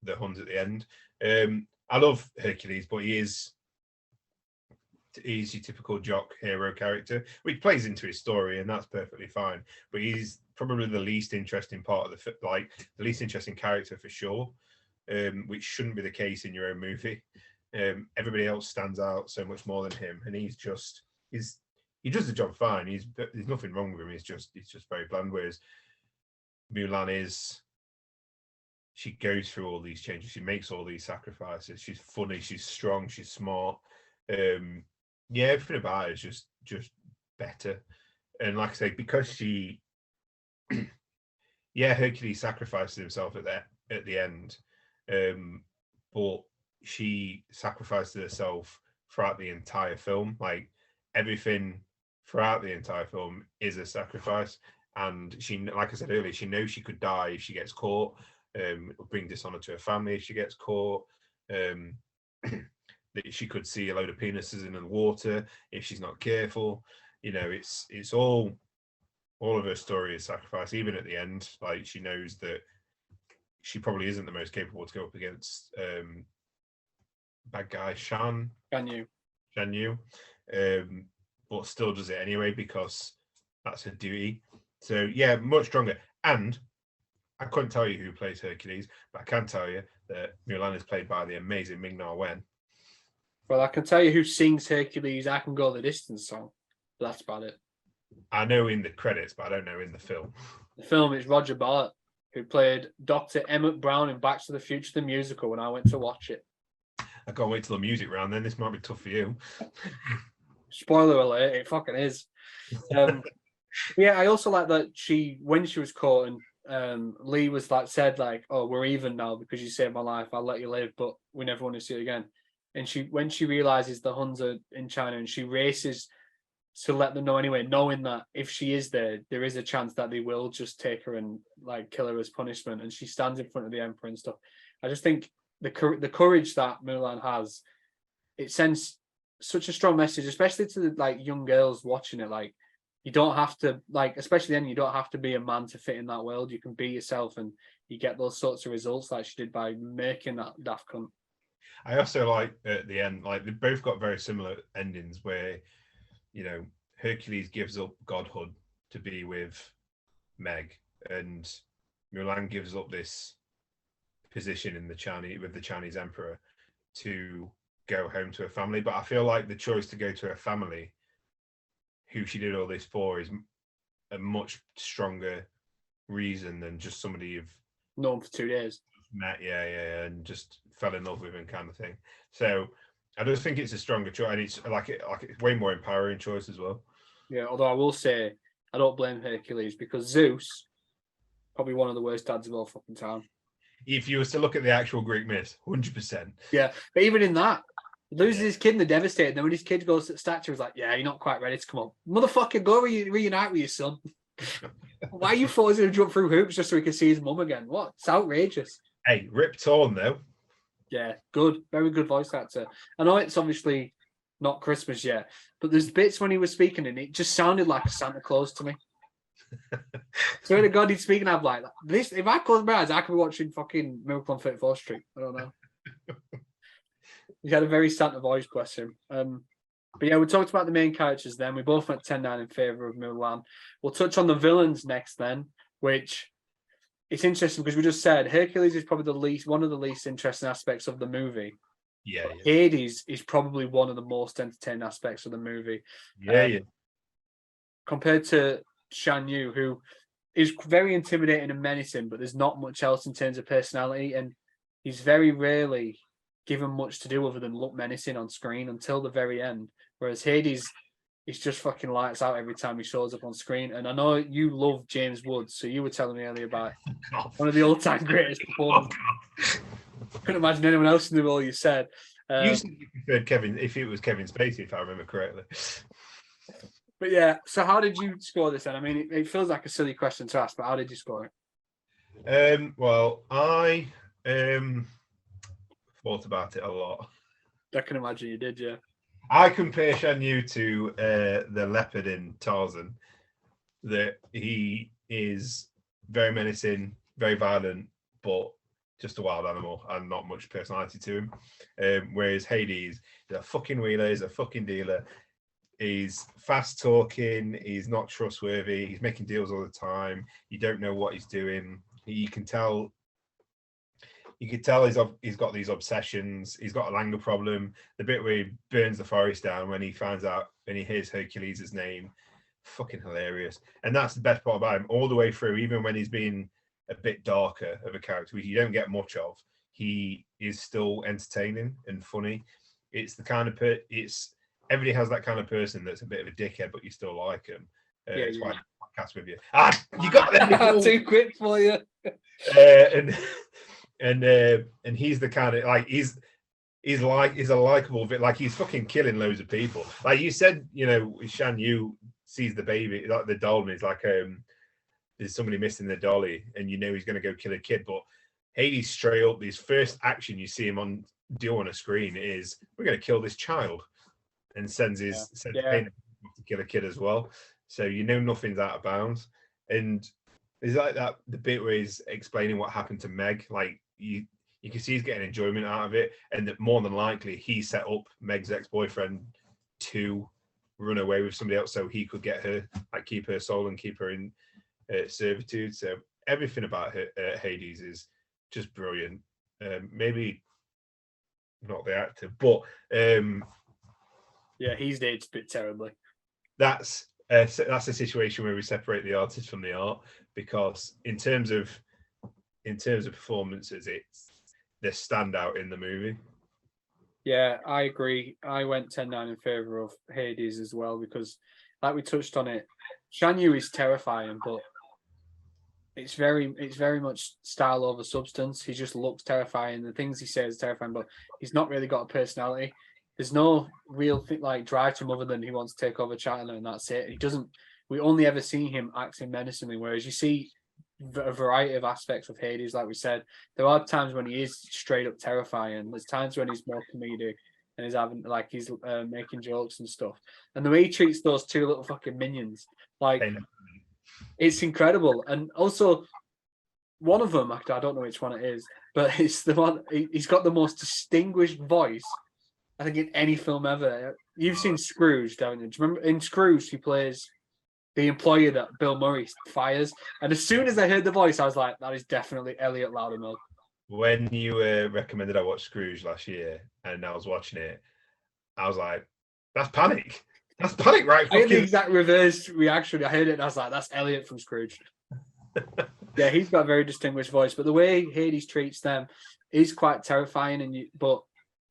the Huns at the end. I love Hercules, but he's your typical jock hero character, which plays into his story, and that's perfectly fine. But he's probably the least interesting part of the least interesting character for sure, which shouldn't be the case in your own movie. Everybody else stands out so much more than him, and he does the job fine. There's nothing wrong with him. He's just very bland. Whereas Mulan she goes through all these changes. She makes all these sacrifices. She's funny. She's strong. She's smart. Everything about it is just better. And like I say, because she, Hercules sacrifices himself at the end, but she sacrifices herself throughout the entire film. Like everything throughout the entire film is a sacrifice. And she, like I said earlier, she knows she could die if she gets caught. It'll bring dishonor to her family if she gets caught. That she could see a load of penises in the water if she's not careful. It's all of her story is sacrifice. Even at the end, like she knows that she probably isn't the most capable to go up against bad guy Shan Yu, but still does it anyway because that's her duty. So yeah, much stronger. And I couldn't tell you who plays Hercules, but I can tell you that Mulan is played by the amazing Ming-Na Wen. Well, I can tell you who sings Hercules, I Can Go the Distance song. But that's about it. I know in the credits, but I don't know in the film. The film is Roger Bartlett, who played Dr. Emmett Brown in Back to the Future, the musical, when I went to watch it. I can't wait till the music round then. This might be tough for you. Spoiler alert, it fucking is. I also like that when she was caught and Lee was said, oh, we're even now because you saved my life, I'll let you live, but we never want to see it again. And when she realizes the Huns are in China and she races to let them know anyway, knowing that if she is there is a chance that they will just take her and kill her as punishment. And she stands in front of the emperor and stuff. I just think the courage that Mulan has, it sends such a strong message, especially to the young girls watching it. You don't have to especially then, you don't have to be a man to fit in that world. You can be yourself, and you get those sorts of results like she did by making that daft cunt. I also like at the end, they both got very similar endings where, Hercules gives up godhood to be with Meg, and Mulan gives up this position in with the Chinese emperor to go home to her family. But I feel like the choice to go to her family, who she did all this for, is a much stronger reason than just somebody you've known for 2 days. met, yeah, and just fell in love with him, kind of thing. So I just think it's a stronger choice, and it's it's way more empowering choice as well. Yeah, although I will say I don't blame Hercules because Zeus probably one of the worst dads of all fucking time. If you was to look at the actual Greek myth, 100%. Yeah, but even in that, he loses his kid and they're devastated. Then when his kid goes to the statue, he's like, "Yeah, you're not quite ready to come up, motherfucker. Go reunite with your son. Why are you forcing him to jump through hoops just so he can see his mum again? What? It's outrageous." Hey, Rip Torn though. Yeah, good, very good voice actor. I know it's obviously not Christmas yet, but there's bits when he was speaking and it just sounded like a Santa Claus to me. Swear to God, he's speaking. I'm like this. If I close my eyes, I could be watching fucking Miracle on 34th Street. I don't know. He had a very Santa voice, bless him. But yeah, we talked about the main characters then. We both went 10-9 in favour of Mulan. We'll touch on the villains next then, which it's interesting because we just said Hercules is probably one of the least interesting aspects of the movie. Yeah. Hades is probably one of the most entertaining aspects of the movie. Yeah. Compared to Shan Yu, who is very intimidating and menacing, but there's not much else in terms of personality, and he's very rarely given much to do other than look menacing on screen until the very end. Whereas Hades is just fucking lights out every time he shows up on screen. And I know you love James Woods, so you were telling me earlier about one of the all-time greatest performances. Couldn't imagine anyone else in the role you said. You said you preferred Kevin if it was Kevin Spacey, if I remember correctly. But yeah, so how did you score this then? I mean, it feels like a silly question to ask, but how did you score it? Well, I thought about it a lot. I can imagine you did, yeah. I compare Shan Yu to the leopard in Tarzan, that he is very menacing, very violent, but just a wild animal and not much personality to him. Whereas Hades is a fucking wheeler, he's a fucking dealer. He's fast talking, he's not trustworthy, he's making deals all the time. You don't know what he's doing. You can tell he's got these obsessions. He's got a anger problem. The bit where he burns the forest down when he finds out, when he hears Hercules' name, fucking hilarious. And that's the best part about him all the way through, even when he's been a bit darker of a character, which you don't get much of. He is still entertaining and funny. It's the kind of everybody has that kind of person that's a bit of a dickhead, but you still like him. It's why I podcast with you. You got that too quick for you. And he's the kind of he's a likable bit, like he's fucking killing loads of people. Like you said, Shan Yu sees the baby, like the doll, and he's like, there's somebody missing the dolly, and he's going to go kill a kid. But Hades straight up, his first action you see him do on a screen is, we're going to kill this child, and sends Pain to kill a kid as well. So nothing's out of bounds. And it's like that the bit where he's explaining what happened to Meg, like you can see he's getting enjoyment out of it, and that more than likely he set up Meg's ex-boyfriend to run away with somebody else so he could get her, like keep her soul and keep her in servitude. So everything about Hades is just brilliant. Maybe not the actor, but yeah, he's aged a bit terribly. That's a situation where we separate the artist from the art, because in terms of performances, it's the standout in the movie. Yeah, I agree. I went 10-9 in favour of Hades as well, because like we touched on it, Shan Yu is terrifying, but it's very much style over substance. He just looks terrifying. The things he says are terrifying, but he's not really got a personality. There's no real drive to him other than he wants to take over China, and that's it. We only ever see him acting menacingly, whereas you see a variety of aspects of Hades. Like we said, there are times when he is straight up terrifying. There's times when he's more comedic and he's making jokes and stuff. And the way he treats those two little fucking minions, it's incredible. And also, one of them, I don't know which one it is, but it's the one, he's got the most distinguished voice, I think, in any film ever. You've seen Scrooge, haven't you? Do you remember in Scrooge he plays the employer that Bill Murray fires? And as soon as I heard the voice, I was like, that is definitely Elliot Loudermilk. When you recommended I watch Scrooge last year, and I was watching it, I was like, that's Panic. That's Panic, right? I had the exact reverse reaction. I heard it and I was like, that's Elliot from Scrooge. Yeah, he's got a very distinguished voice, but the way Hades treats them is quite terrifying. But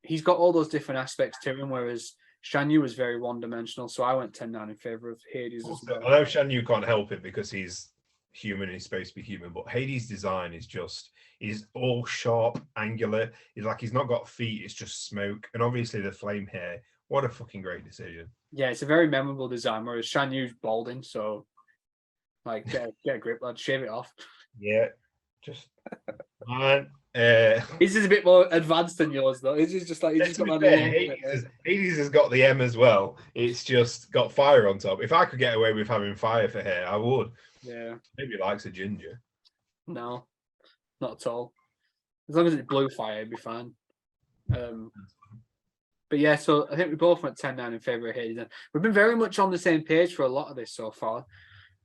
he's got all those different aspects to him, whereas Shan Yu was very one-dimensional. So I went 10-9 in favor of Hades as Also, well. I know Shan Yu can't help it because he's human, he's supposed to be human, but Hades' design is all sharp, angular. He's like he's not got feet, it's just smoke. And obviously the flame hair. What a fucking great decision. Yeah, it's a very memorable design, whereas Shan Yu's balding, so like get a grip, lad, shave it off. Yeah, just man. His is a bit more advanced than yours, though. His is just like he's just got that long Hades has got the M as well. It's just got fire on top. If I could get away with having fire for hair, I would. Yeah. Maybe he likes a ginger. No, not at all. As long as it's blue fire, it'd be fine. But yeah, so I think we both went 10-9 in favour of Hades. We've been very much on the same page for a lot of this so far.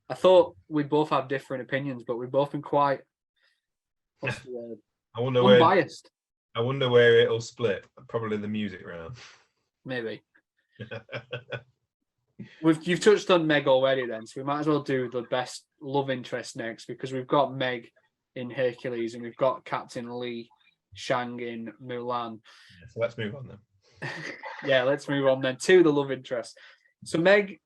I thought we'd both have different opinions, but we've both been quite, what's the word? Unbiased. I wonder where it'll split. Probably the music round. Maybe. You've touched on Meg already then, so we might as well do the best love interest next, because we've got Meg in Hercules and we've got Captain Lee Shang in Mulan. Yeah, so let's move on then. Yeah, let's move on then to the love interest. So Meg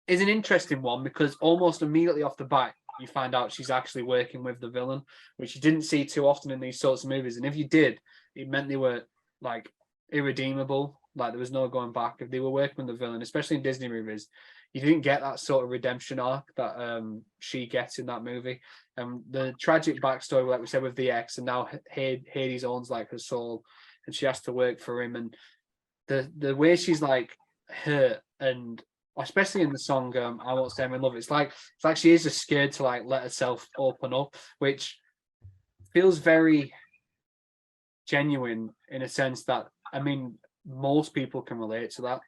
is an interesting one because almost immediately off the bat, you find out she's actually working with the villain, which you didn't see too often in these sorts of movies. And if you did, it meant they were like irredeemable. Like there was no going back. If they were working with the villain, especially in Disney movies, you didn't get that sort of redemption arc that she gets in that movie. And the tragic backstory, like we said, with the ex, and now Hades owns like her soul, and she has to work for him. And the way she's like hurt, and especially in the song I Won't Say I'm in Love, it's like she is just scared to like let herself open up, which feels very genuine in a sense that, I mean, most people can relate to that.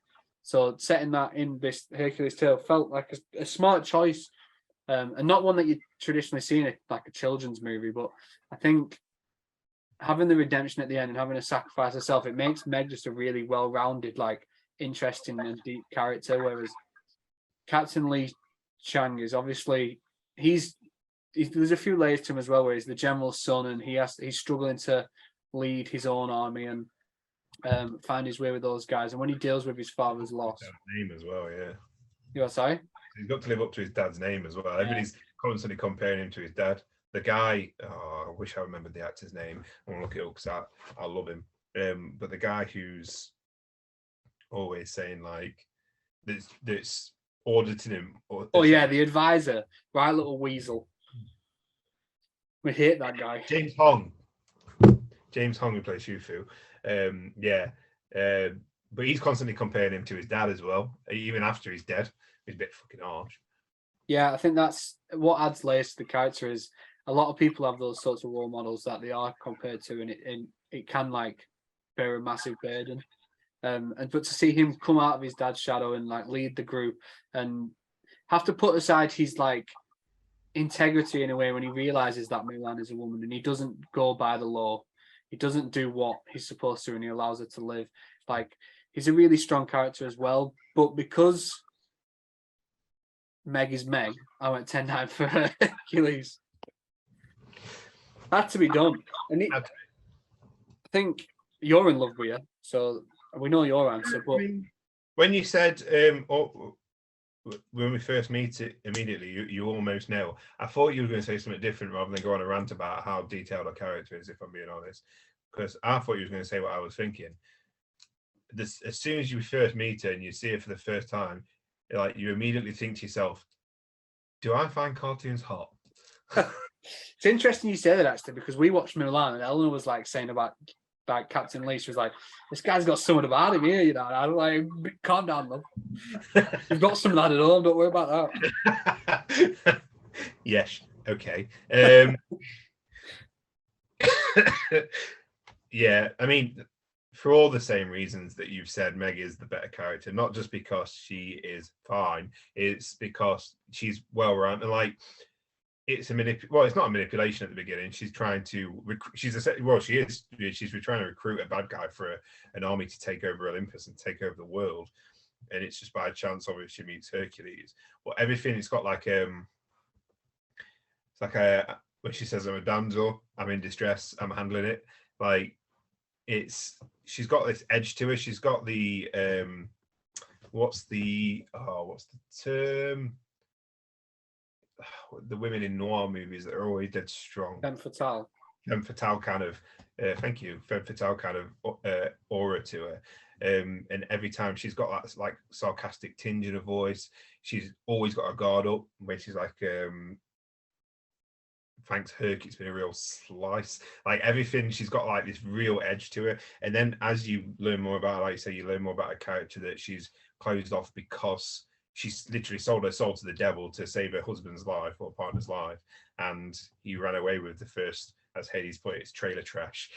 So setting that in this Hercules tale felt like a smart choice, and not one that you traditionally see in like a children's movie. But I think having the redemption at the end and having to sacrifice herself, it makes Meg just a really well-rounded, like interesting and deep character. Whereas Captain Lee Chang is obviously there's a few layers to him as well, where he's the general's son and he's struggling to lead his own army and find his way with those guys. And when he deals with his father's loss, name as well, yeah. You're sorry? He's got to live up to his dad's name as well. Yeah. Everybody's constantly comparing him to his dad. The guy, I wish I remembered the actor's name. I want to look it up because I love him. But the guy who's always saying like that's auditing him. Yeah, the advisor, right, little weasel. We hate that guy. James Hong, who plays Shufu. But he's constantly comparing him to his dad as well, even after he's dead. He's a bit fucking harsh. Yeah, I think that's what adds layers to the character. Is a lot of people have those sorts of role models that they are compared to, and it can like bear a massive burden. But to see him come out of his dad's shadow and like lead the group and have to put aside his like integrity in a way when he realizes that Mulan is a woman and he doesn't go by the law, he doesn't do what he's supposed to, and he allows her to live. Like he's a really strong character as well. But because Meg is Meg, I went 10-9 for Hercules. Had to be done. And I think you're in love with her, so we know your answer. But when you said when we first meet it immediately, you almost know. I thought you were going to say something different rather than go on a rant about how detailed a character is, if I'm being honest. Because I thought you were going to say what I was thinking. As soon as you first meet her and you see her for the first time, like you immediately think to yourself, do I find cartoons hot? It's interesting you say that, actually, because we watched Mulan and Eleanor was like saying about Captain Lee. She was like, this guy's got something about him here, you know. And I'm like, calm down, love. You've got some of that at home, don't worry about that. Yes, okay. Yeah, I mean, for all the same reasons that you've said, Meg is the better character, not just because she is fine, it's because she's well-rounded. Like, it's it's not a manipulation at the beginning. She's trying to she's trying to recruit a bad guy for an army to take over Olympus and take over the world, and it's just by chance obviously she meets Hercules. But everything, it's got like it's like a when she says, "I'm a damsel, I'm in distress, I'm handling it." Like, she's got this edge to her. She's got the what's the term? The women in noir movies that are always dead strong. Femme fatale. Femme fatale kind of thank you. Femme fatale kind of aura to her. And every time she's got that like sarcastic tinge in her voice, she's always got her guard up when she's like, thanks Herc, it's been a real slice. Like everything, she's got like this real edge to her. And then as you learn more about her, like you say, you learn more about her character, that she's closed off because she's literally sold her soul to the devil to save her husband's life or partner's life. And he ran away with the first, as Hades put it, it's trailer trash.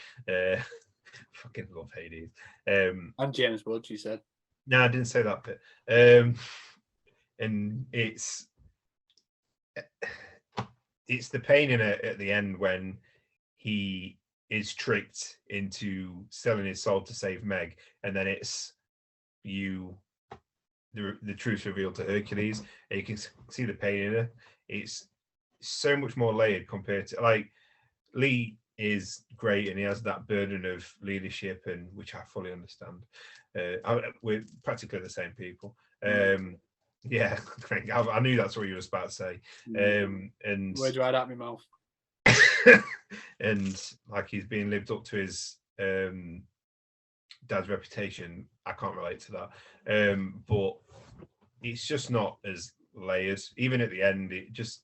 Fucking love Hades. And James Wood, you said. No, I didn't say that bit. And it's the pain in it at the end when he is tricked into selling his soul to save Meg, and then it's the truth revealed to Hercules, and you can see the pain in it. It's so much more layered compared to, like, Lee is great and he has that burden of leadership, and which I fully understand. We're practically the same people. Yeah, I knew that's what you were about to say. And words right out my mouth. And like he's being lived up to his dad's reputation. I can't relate to that. But it's just not as layers. Even at the end, it's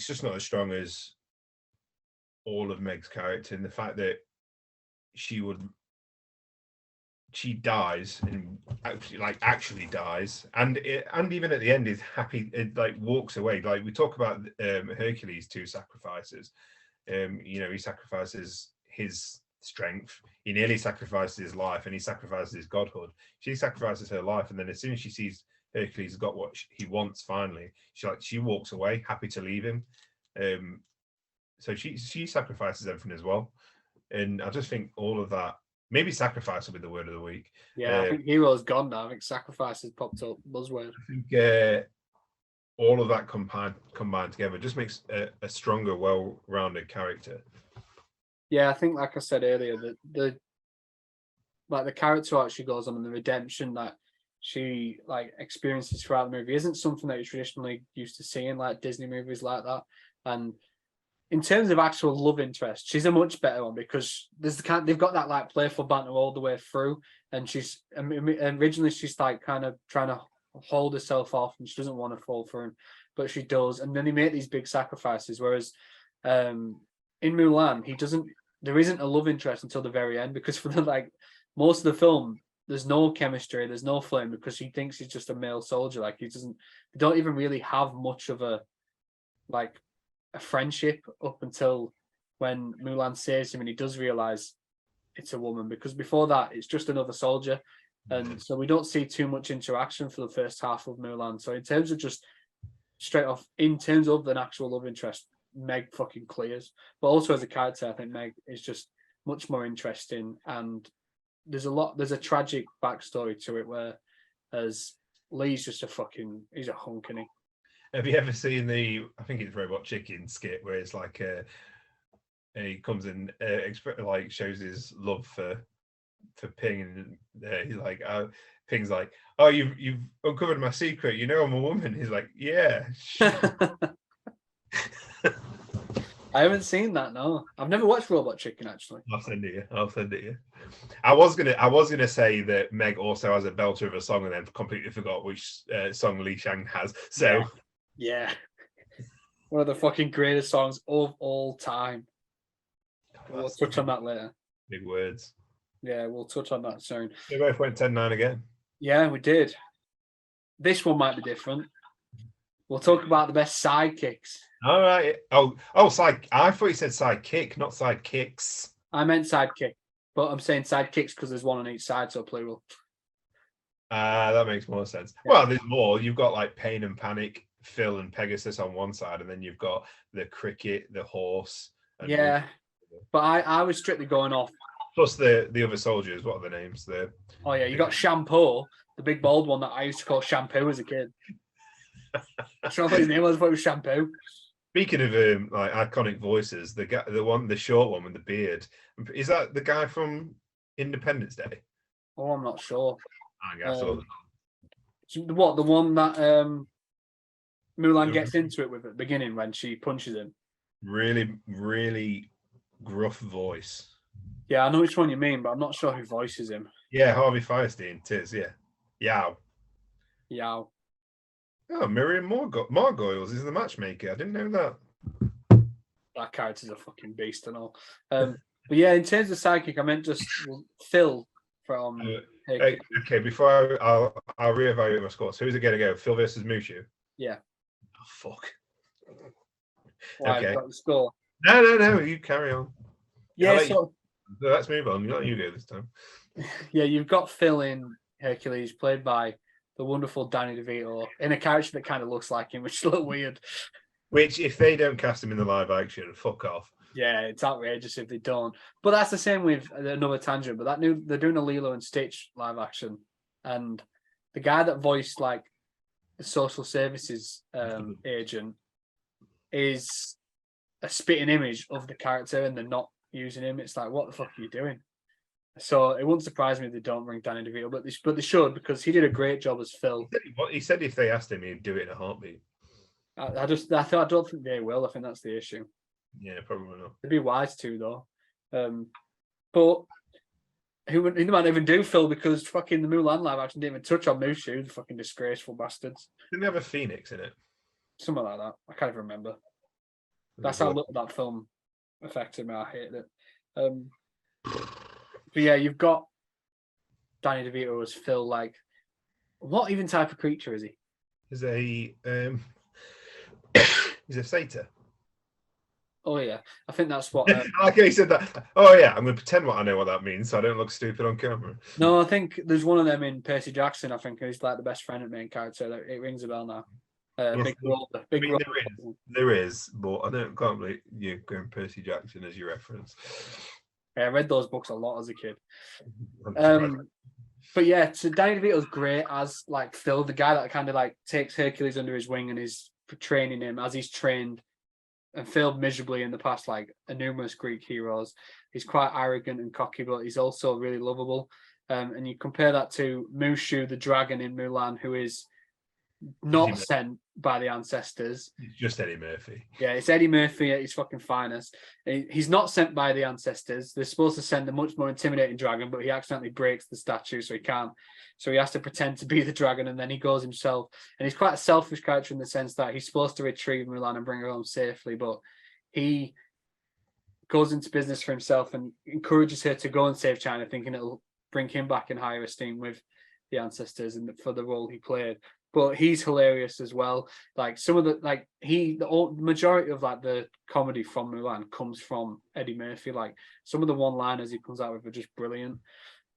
just not as strong as all of Meg's character, and the fact that she dies and actually dies, and even at the end is happy, it like walks away. Like we talk about Hercules' two sacrifices. He sacrifices his strength, he nearly sacrifices his life, and he sacrifices his godhood. She sacrifices her life, and then as soon as she sees Hercules got what he wants finally, she walks away happy to leave him. So she sacrifices everything as well. And I just think all of that, maybe sacrifice will be the word of the week. Yeah, I think hero's gone now. I think sacrifice has popped up, buzzword. I think all of that combined together just makes a stronger, well-rounded character. Yeah, I think, like I said earlier, the character arc she goes on and the redemption that she experiences throughout the movie isn't something that you're traditionally used to seeing, like Disney movies like that. And in terms of actual love interest, she's a much better one, because they've got that playful banter all the way through, and originally she's kind of trying to hold herself off, and she doesn't want to fall for him, but she does, and then they make these big sacrifices. Whereas in Mulan, there isn't a love interest until the very end, because for most of the film, there's no chemistry, there's no flame, because he thinks he's just a male soldier. They don't even really have much of a friendship up until when Mulan saves him and he does realize it's a woman, because before that it's just another soldier, and so we don't see too much interaction for the first half of Mulan. So in terms of just straight off, in terms of an actual love interest, Meg fucking clears. But also as a character, I think Meg is just much more interesting, and there's a tragic backstory to it, where as Lee's just he's a hunk, isn't he? Have you ever seen I think it's Robot Chicken skit, where it's like he comes in, shows his love for Ping, and he's like, Ping's like, "Oh, you've uncovered my secret. You know I'm a woman." He's like, "Yeah." I haven't seen that. No, I've never watched Robot Chicken actually. I'll send it you. I was gonna say that Meg also has a belter of a song, and then completely forgot which song Li Shang has. So. Yeah. One of the fucking greatest songs of all time. We'll touch on that later. Big words. Yeah, we'll touch on that soon. We both went 10-9 again. Yeah, we did. This one might be different. We'll talk about the best sidekicks. All right. Side. I thought you said sidekick, not sidekicks. I meant sidekick, but I'm saying sidekicks because there's one on each side, so plural. That makes more sense. Yeah. Well, there's more. You've got Pain and Panic, Phil and Pegasus on one side, and then you've got the cricket, the horse. Yeah, but I was strictly going off. Plus the other soldiers. What are the names? You got Shampoo, the big bald one that I used to call Shampoo as a kid. I don't know what his name was, but it was Shampoo. Speaking of like iconic voices, the short one with the beard, is that the guy from Independence Day? Oh, I'm not sure. I saw What, the one that Mulan the gets into it with at the beginning when she punches him? really, really gruff voice. Yeah, I know which one you mean, but I'm not sure who voices him. Yeah, Harvey Fierstein. Tis, yeah. Yow. Yao. Oh, Miriam Margoyles is the matchmaker. I didn't know that. That character's a fucking beast and all. But yeah, in terms of sidekick, I meant just Phil from okay, before I'll reevaluate my scores. Who's it going to go? Phil versus Mushu? Yeah. Oh, fuck. Why, Okay. got the score. No. You carry on. Yeah, so let's move on. Not you go this time. yeah, you've got Phil in Hercules, played by the wonderful Danny DeVito, in a character that kind of looks like him, which is a little weird. Which, if they don't cast him in the live action, fuck off. Yeah, it's outrageous if they don't. But that's the same with another tangent. But they're doing a Lilo and Stitch live action, and the guy that voiced like the social services agent is a spitting image of the character, and they're not using him. It's like, what the fuck are you doing? So it wouldn't surprise me if they don't bring Danny DeVito, but they should, because he did a great job as Phil. He said if they asked him, he'd do it in a heartbeat. I don't think they will. I think that's the issue. Yeah, probably not. They'd be wise to, though. But who might even do Phil, because fucking the Mulan live action didn't even touch on Mushu, the fucking disgraceful bastards. Didn't they have a phoenix in it? Something like that. I can't even remember. That's how that film affected me. I hated it. But yeah, you've got Danny DeVito as Phil. Like, what even type of creature is he? He's a he's a satyr. Oh yeah, I think that's what. Okay, he said that. Oh yeah, I'm going to pretend I know what that means, so I don't look stupid on camera. No, I think there's one of them in Percy Jackson. I think who's like the best friend of main character. It rings a bell now. Big Roller. There is, but I can't believe you going Percy Jackson as your reference. Yeah, I read those books a lot as a kid. But yeah, so Danny DeVito's great as like Phil, the guy that kind of like takes Hercules under his wing and is training him as he's trained and failed miserably in the past, like numerous Greek heroes. He's quite arrogant and cocky, but he's also really lovable. And you compare that to Mushu, the dragon in Mulan, who is not sent by the ancestors. It's just Eddie Murphy. Yeah, it's Eddie Murphy at his fucking finest. He's not sent by the ancestors. They're supposed to send a much more intimidating dragon, but he accidentally breaks the statue, so he can't. So he has to pretend to be the dragon, and then he goes himself. And he's quite a selfish character in the sense that he's supposed to retrieve Mulan and bring her home safely, but he goes into business for himself and encourages her to go and save China, thinking it'll bring him back in higher esteem with the ancestors and for the role he played. But he's hilarious as well. Like some of the majority of like the comedy from Mulan comes from Eddie Murphy. Like some of the one-liners he comes out with are just brilliant.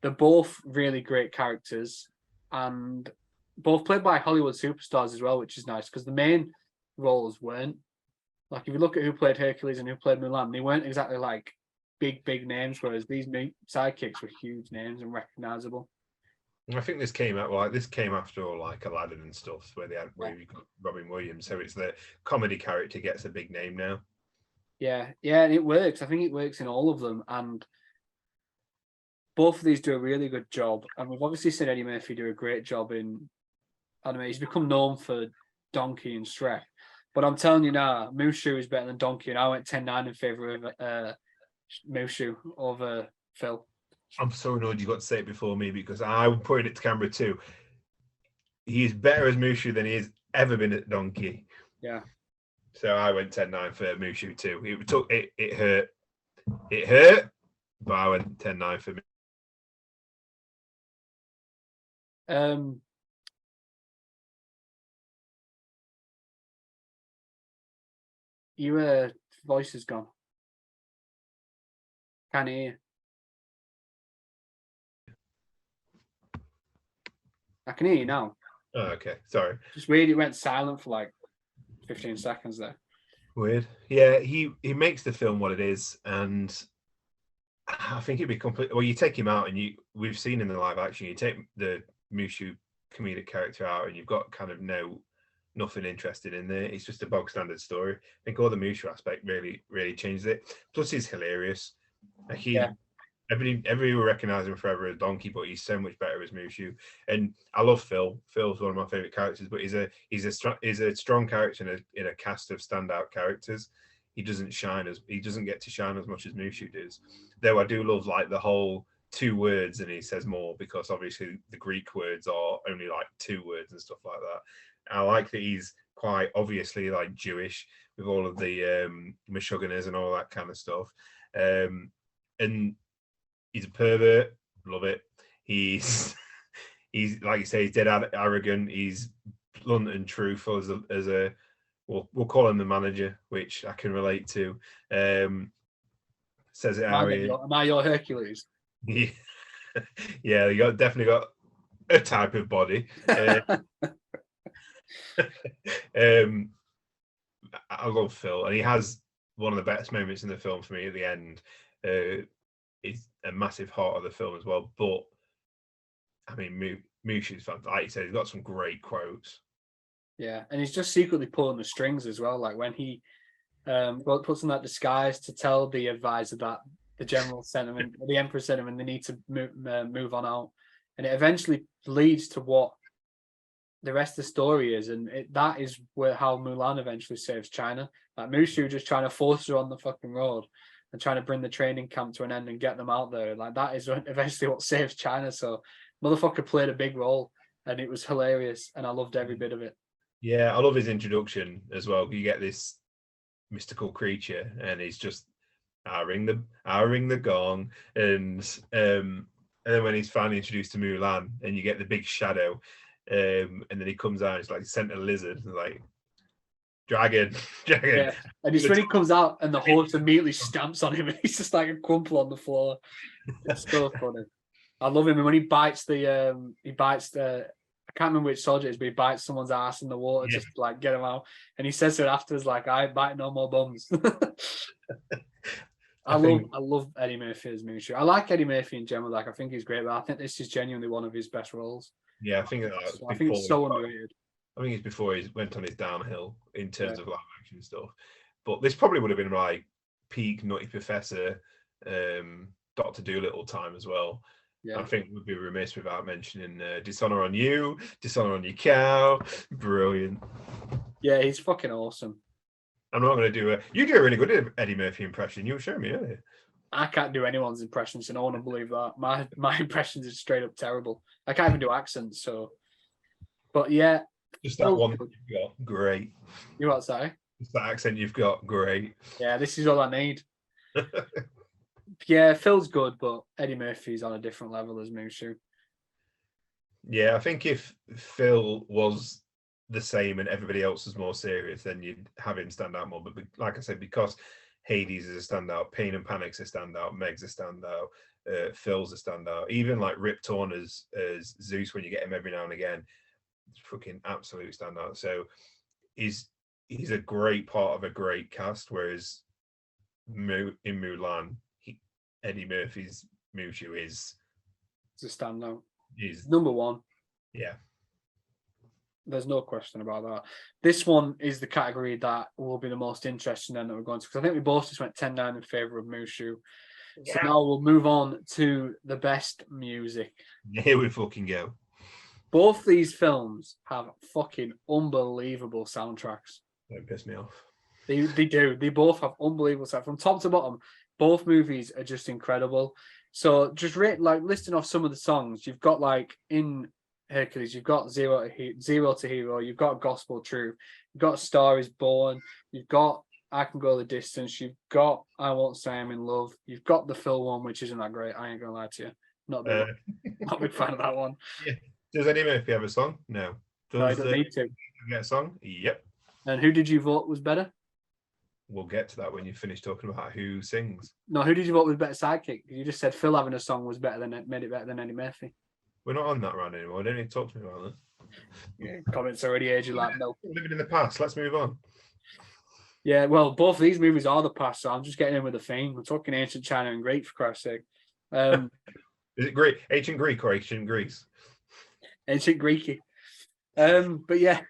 They're both really great characters, and both played by Hollywood superstars as well, which is nice because the main roles weren't. Like if you look at who played Hercules and who played Mulan, they weren't exactly like big names, whereas these sidekicks were huge names and recognizable. I think this came after all like Aladdin and stuff, where you got Robin Williams. So it's the comedy character gets a big name now. Yeah, and it works. I think it works in all of them, and both of these do a really good job. And we've obviously seen Eddie Murphy do a great job in anime. He's become known for Donkey and Shrek, but I'm telling you now, Mushu is better than Donkey, and I went 10-9 in favor of Mushu over Phil. I'm so annoyed you got to say it before me because I pointed it to camera too. He's better as Mushu than he has ever been at Donkey. Yeah. So I went 10-9 for Mushu too. It hurt. It hurt, but I went 10-9 for me. Your voice is gone. Can't hear you. I can hear you now. Oh, okay. Sorry. Just weird. It went silent for like 15 seconds there. Weird. Yeah, he makes the film what it is, and I think it'd be complete. Well, you take him out, and we've seen in the live action, you take the Mushu comedic character out, and you've got kind of no nothing interesting in there. It's just a bog standard story. I think all the Mushu aspect really changes it. Plus, he's hilarious. Like everybody will recognize him forever as Donkey, but he's so much better as Mushu. And I love Phil. Phil's one of my favorite characters, but he's a strong character in a cast of standout characters. He doesn't get to shine as much as Mushu does. Though I do love like the whole 2 words and he says more, because obviously the Greek words are only like 2 words and stuff like that. I like that he's quite obviously like Jewish with all of the Meshuggahs and all that kind of stuff. And he's a pervert, love it. He's like you say, he's dead arrogant. He's blunt and truthful as a we'll call him the manager, which I can relate to. Says it how he is. Am I your Hercules? Yeah, yeah, definitely got a type of body. I love Phil, and he has one of the best moments in the film for me at the end. It's a massive heart of the film as well. But I mean, Mushu's fun. Like you said, he's got some great quotes. Yeah, and he's just secretly pulling the strings as well. Like when he puts on that disguise to tell the advisor that the general sent him, and the emperor sent him, and they need to move on out. And it eventually leads to what the rest of the story is, and that is how Mulan eventually saves China. Like Mushu just trying to force her on the fucking road and trying to bring the training camp to an end and get them out there. Like that is eventually what saves China. So motherfucker played a big role, and it was hilarious, and I loved every bit of it. Yeah, I love his introduction as well. You get this mystical creature, and he's just I ring the gong, and then when he's finally introduced to Mulan, and you get the big shadow, and then he comes out, it's like sent a lizard, like dragon. Yeah, and it's when he comes out and the horse immediately stamps on him, and he's just like a crumple on the floor. It's so funny. I love him, and when he bites I can't remember which soldier it is, but he bites someone's ass in the water just to like get him out. And he says to it afterwards, like, I ain't biting no more bums. I love Eddie Murphy as Mushu. I like Eddie Murphy in general. Like, I think he's great, but I think this is genuinely one of his best roles. Yeah, I think it's so underrated. I think it's before he went on his downhill in terms of live action stuff. But this probably would have been like peak Nutty Professor, Dr. Dolittle time as well. Yeah. I think we'd be remiss without mentioning Dishonor on You, Dishonor on Your Cow. Brilliant. Yeah, he's fucking awesome. I'm not going to do you do a really good Eddie Murphy impression. You were showing me earlier. I can't do anyone's impressions, and I want to believe that. My impressions are straight up terrible. I can't even do accents, so. But yeah. Just that one you've got, great. You what, sorry? Just that accent you've got, great. Yeah, this is all I need. Yeah, Phil's good, but Eddie Murphy's on a different level as Mushu. Yeah, I think if Phil was the same and everybody else was more serious, then you'd have him stand out more. But like I said, because Hades is a standout, Pain and Panic's a standout, Meg's a standout, Phil's a standout. Even like Rip Torn as Zeus, when you get him every now and again, fucking absolute standout. So he's a great part of a great cast, whereas in Mulan, Eddie Murphy's Mushu is a standout. He's number one. Yeah. There's no question about that. This one is the category that will be the most interesting then that we're going to, because I think we both just went 10-9 in favour of Mushu. Yeah. So now we'll move on to the best music. Here we fucking go. Both these films have fucking unbelievable soundtracks. Don't piss me off. They do. They both have unbelievable soundtracks. From top to bottom, both movies are just incredible. So just listing off some of the songs, you've got like in Hercules, you've got Zero to Hero, you've got Gospel Truth, you've got Star is Born, you've got I Can Go the Distance, you've got I Won't Say I'm in Love, you've got the Phil one, which isn't that great. I ain't gonna lie to you. Not a big fan of that one. Yeah. Does Eddie Murphy have a song? No. No, he doesn't need to. Get a song? Yep. And who did you vote was better? We'll get to that when you finish talking about who sings. No, who did you vote was better sidekick? You just said Phil having a song was better than made it better than Eddie Murphy. We're not on that round anymore. Don't need to talk to me about that. Yeah, comments already aged like no. Living in the past. Let's move on. Yeah, well, both of these movies are the past, so I'm just getting in with the theme. We're talking ancient China and Greek, for Christ's sake. Is it Greek? Ancient Greek or ancient Greece? Ancient Greeky. But yeah,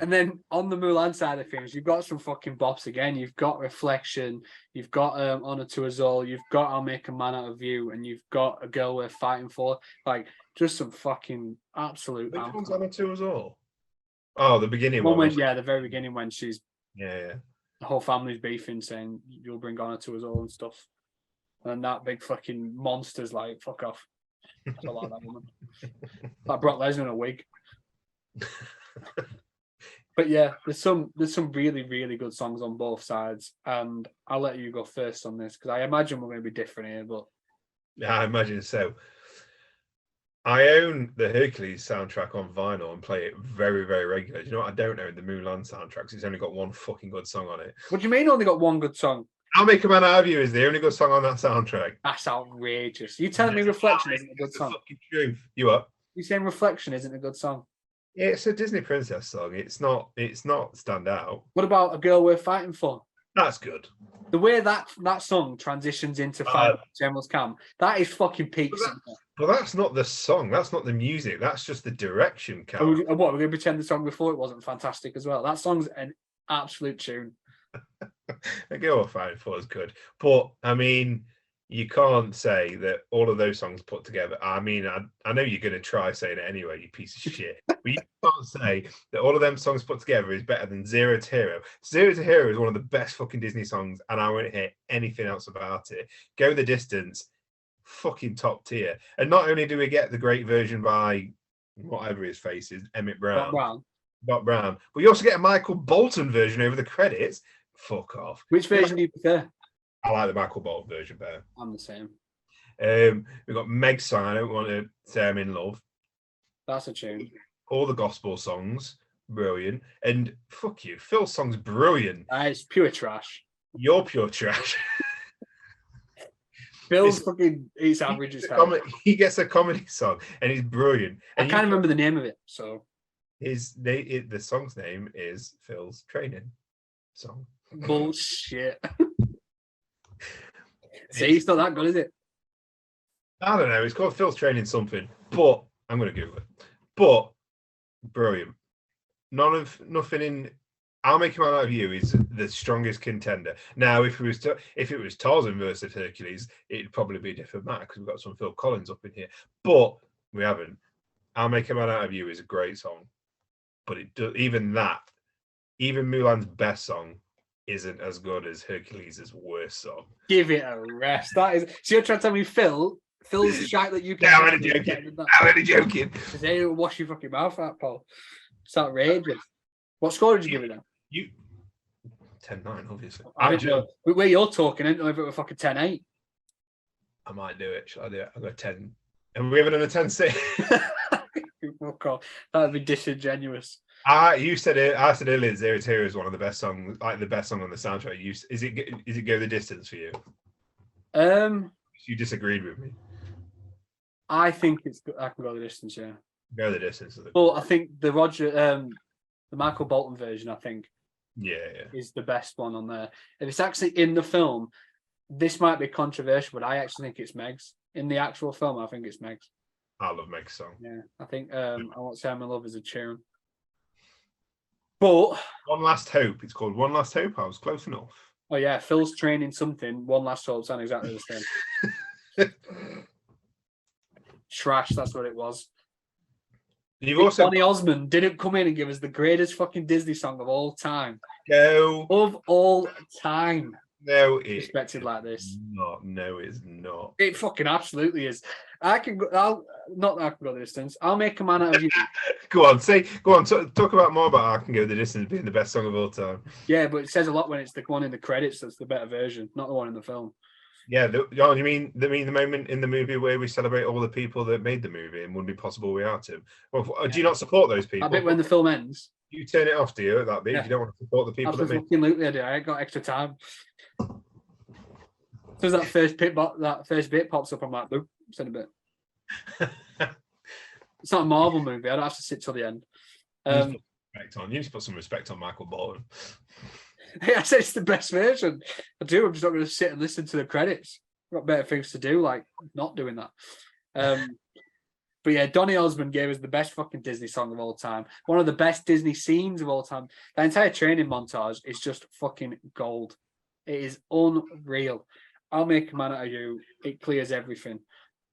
And then on the Mulan side of things, you've got some fucking bops again. You've got Reflection, you've got Honor to Us All, you've got I'll Make a Man Out of You, and you've got A Girl Worth Fighting For. Like, just some fucking absolute. Which one's Honor to Us All? Oh, the beginning one. When, yeah, the very beginning when she's yeah. The whole family's beefing, saying you'll bring honor to us all and stuff. And that big fucking monster's like, fuck off. I don't like that woman. Like Brock Lesnar in a wig. But yeah, there's some really, really good songs on both sides. And I'll let you go first on this, because I imagine we're going to be different here, but yeah, I imagine so. I own the Hercules soundtrack on vinyl and play it very, very regularly. Do you know what I don't own? The Mulan soundtrack, 'cause it's only got one fucking good song on it. What do you mean only got one good song? I'll Make a Man Out of You is the only good song on that soundtrack. That's outrageous. You telling me Reflection isn't a good song? Fucking truth. You up? You saying Reflection isn't a good song? Yeah, it's a Disney princess song. It's not stand out. What about A Girl Worth Fighting For? That's good. The way that song transitions into General's Camp, that is fucking peak. But that's not the song. That's not the music. That's just the direction. What, we're going to pretend the song before it wasn't fantastic as well? That song's an absolute tune. A Girl Worth Fighting For is good. But, I mean, you can't say that all of those songs put together. I mean, I know you're going to try saying it anyway, you piece of shit. But you can't say that all of them songs put together is better than Zero to Hero. Zero to Hero is one of the best fucking Disney songs, and I won't hear anything else about it. Go the Distance, fucking top tier. And not only do we get the great version by whatever his face is, Emmett Brown. Doc Brown. But you also get a Michael Bolton version over the credits. Fuck off. Which version do you prefer? I like the Michael Bolton version better. I'm the same. We've got Meg's song, I Don't Want to Say I'm in Love. That's a tune. All the gospel songs, brilliant. And fuck you, Phil's song's brilliant. It's pure trash. You're pure trash. Phil's fucking, he's average as hell. He gets a comedy song and he's brilliant. And I can't remember the name of it, so. The song's name is Phil's Training Song. Bullshit. See, it's not that good, is it? I don't know. It's called Phil's Training something, but I'm going to Google it. But brilliant. Nothing in I'll Make a Man Out of You is the strongest contender. Now, if it was Tarzan versus Hercules, it'd probably be a different matter because we've got some Phil Collins up in here. But we haven't. I'll Make a Man Out of You is a great song, but even Mulan's best song isn't as good as Hercules' worst song. Give it a rest. That is. So you're trying to tell me Phil's shite that you get. Yeah, I'm only joking. I'm only joking. They wash your fucking mouth out, Paul. It's outrageous. What score did you give it then? You 10-9, obviously. I don't know. Where you're talking, I don't know if it were fucking 10-8. I might do it. Shall I do it? I've got 10. And we haven't done a 10-6. That would be disingenuous. You said it. I said earlier, Zero to Hero is one of the best songs, like the best song on the soundtrack. Is it Go the Distance for you? You disagreed with me. I think I can go the distance. Yeah, Go the Distance. Well, I think the the Michael Bolton version, I think, is the best one on there. If it's actually in the film, this might be controversial, but I actually think it's Meg's. In the actual film, I think it's Meg's. I love Meg's song. Yeah, I think I Won't Say I'm in Love is a tune. But One Last Hope. It's called One Last Hope. I was close enough. Oh yeah, Phil's Training something. One Last Hope sound exactly the same. Trash. That's what it was. You've also Bonnie Osmond didn't come in and give us the greatest fucking Disney song of all time. No. Of all time. No, it's respected like this. Not. No, it's not. It fucking absolutely is. I can go the distance. I'll Make a Man Out of You. Go on. Talk about more about I Can Go the Distance being the best song of all time. Yeah, but it says a lot when it's the one in the credits that's the better version, not the one in the film. Yeah, you mean the moment in the movie where we celebrate all the people that made the movie and wouldn't be possible without him? Well, do you not support those people? That bit when the film ends. You turn it off, do you? That bit, you don't want to support the people that made. Absolutely, I do. I ain't got extra time. As that first bit pops up, I'm like, boop, send a bit. It's not a Marvel movie. I don't have to sit till the end. You need to put some respect on Michael Bolton. I said it's the best version. I do. I'm just not going to sit and listen to the credits. I've got better things to do, like not doing that. But yeah, Donny Osmond gave us the best fucking Disney song of all time. One of the best Disney scenes of all time. The entire training montage is just fucking gold. It is unreal. I'll Make a Man Out of You. It clears everything.